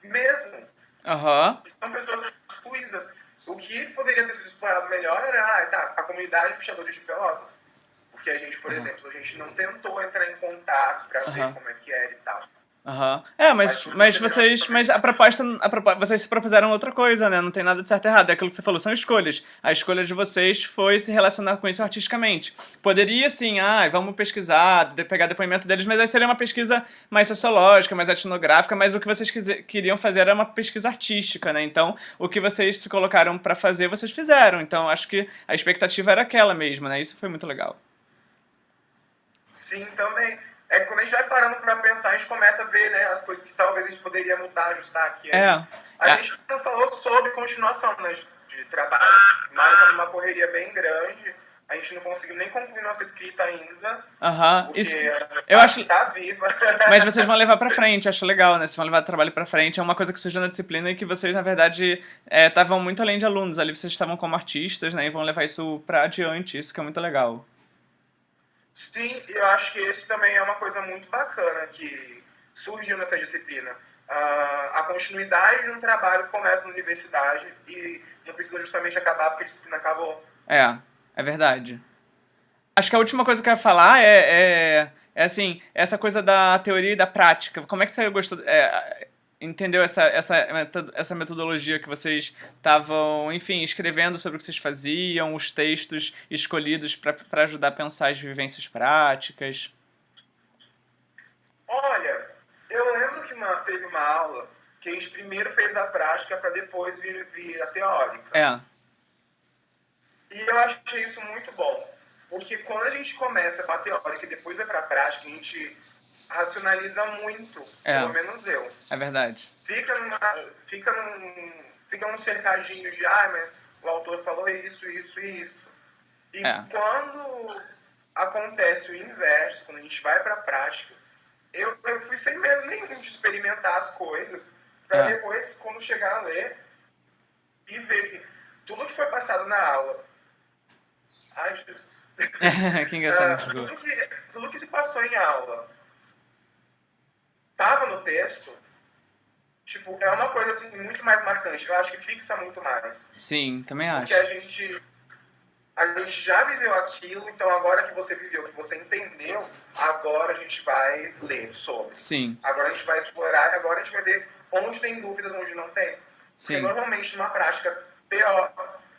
Speaker 3: mesmo. São pessoas excluídas. O que poderia ter sido explorado melhor era a comunidade de pichadores de Pelotas. Porque a gente, por exemplo, a gente não tentou entrar em contato para ver como é que era e tal.
Speaker 1: Mas a proposta, vocês se propuseram outra coisa, né? Não tem nada de certo e errado, é aquilo que você falou, são escolhas. A escolha de vocês foi se relacionar com isso artisticamente. Poderia, sim, vamos pesquisar, pegar depoimento deles, mas aí seria uma pesquisa mais sociológica, mais etnográfica, mas o que vocês queriam fazer era uma pesquisa artística, né? Então, o que vocês se colocaram pra fazer, vocês fizeram. Então, acho que a expectativa era aquela mesmo, né? Isso foi muito legal.
Speaker 3: Sim, também. Quando a gente vai parando para pensar, a gente começa a ver, né, as coisas que talvez a gente poderia mudar, ajustar aqui. A gente não falou sobre continuação, né, de trabalho. Mas tá numa correria bem grande. A gente não conseguiu nem concluir nossa escrita ainda. Porque
Speaker 1: eu acho...
Speaker 3: tá viva.
Speaker 1: Mas vocês vão levar pra frente, acho legal, né? Vocês vão levar o trabalho pra frente. É uma coisa que surgiu na disciplina e que vocês, na verdade, estavam muito além de alunos. Ali vocês estavam como artistas, né? E vão levar isso pra adiante. Isso que é muito legal.
Speaker 3: Sim, eu acho que esse também é uma coisa muito bacana que surgiu nessa disciplina. A continuidade de um trabalho começa na universidade e não precisa justamente acabar porque a disciplina acabou.
Speaker 1: É verdade. Acho que a última coisa que eu ia falar assim, essa coisa da teoria e da prática. Como é que você gostou, entendeu essa metodologia que vocês estavam, enfim, escrevendo sobre o que vocês faziam, os textos escolhidos para ajudar a pensar as vivências práticas?
Speaker 3: Olha, eu lembro que teve uma aula que a gente primeiro fez a prática para depois vir a teórica. E eu achei isso muito bom, porque quando a gente começa com a teórica e depois vai para a prática, a gente racionaliza muito, pelo menos eu.
Speaker 1: É verdade.
Speaker 3: Fica num cercadinho de, mas o autor falou isso, isso e isso. E quando acontece o inverso, quando a gente vai para a prática, eu fui sem medo nenhum de experimentar as coisas, para depois, quando chegar a ler, e ver que tudo que foi passado na aula... Ai, Jesus.
Speaker 1: Que engraçado.
Speaker 3: Tudo que se passou em aula estava no texto, tipo, é uma coisa assim muito mais marcante. Eu acho que fixa muito mais.
Speaker 1: Sim, também acho.
Speaker 3: Porque a gente já viveu aquilo, então agora que você viveu, que você entendeu, agora a gente vai ler sobre.
Speaker 1: Sim.
Speaker 3: Agora a gente vai explorar, agora a gente vai ver onde tem dúvidas, onde não tem. Porque normalmente numa prática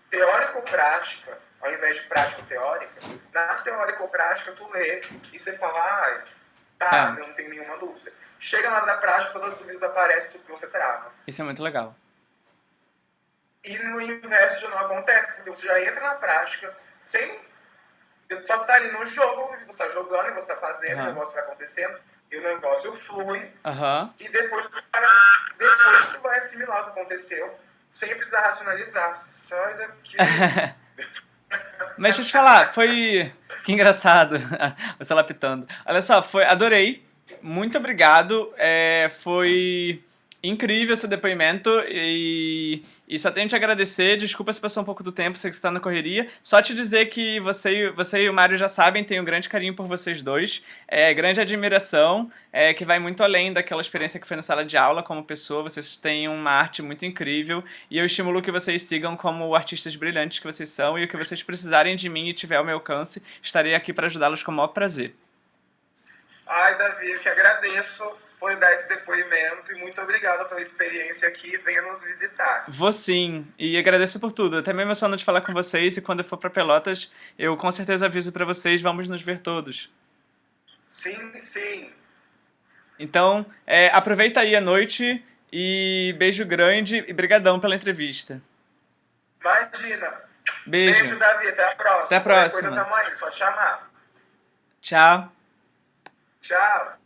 Speaker 3: teórico-prática, ao invés de prático-teórica, na teórico-prática tu lê e você fala, não tem nenhuma dúvida. Chega lá na prática, todas as dúvidas aparecem, tudo que você trava.
Speaker 1: Isso é muito legal.
Speaker 3: E no inverso já não acontece, porque você já entra na prática só tá ali no jogo, você tá jogando, e você tá fazendo, o negócio vai acontecendo, e o negócio flui, e depois tu vai assimilar o que aconteceu, sem precisar racionalizar. Sai daqui.
Speaker 1: Mas deixa eu te falar, que engraçado, você lapitando. Olha só, adorei, muito obrigado, foi incrível esse depoimento e só tenho que te agradecer. Desculpa se passou um pouco do tempo, sei que você está na correria. Só te dizer que você e o Mário já sabem, tenho um grande carinho por vocês dois, grande admiração, que vai muito além daquela experiência que foi na sala de aula como pessoa. Vocês têm uma arte muito incrível e eu estimulo que vocês sigam como artistas brilhantes que vocês são, e o que vocês precisarem de mim e tiver ao meu alcance, estarei aqui para ajudá-los com o maior prazer.
Speaker 3: Ai, Davi, eu que agradeço por dar esse depoimento e muito obrigada pela experiência aqui. Venha nos visitar.
Speaker 1: Vou sim, e agradeço por tudo. Até me emociono de falar com vocês e quando eu for para Pelotas, eu com certeza aviso para vocês, vamos nos ver todos.
Speaker 3: Sim, sim.
Speaker 1: Então, aproveita aí a noite e beijo grande e brigadão pela entrevista.
Speaker 3: Imagina.
Speaker 1: Beijo.
Speaker 3: Beijo, Davi. Até a próxima.
Speaker 1: Até a
Speaker 3: Qualquer coisa,
Speaker 1: próxima.
Speaker 3: tamo aí. Só chamar.
Speaker 1: Tchau.
Speaker 3: Tchau.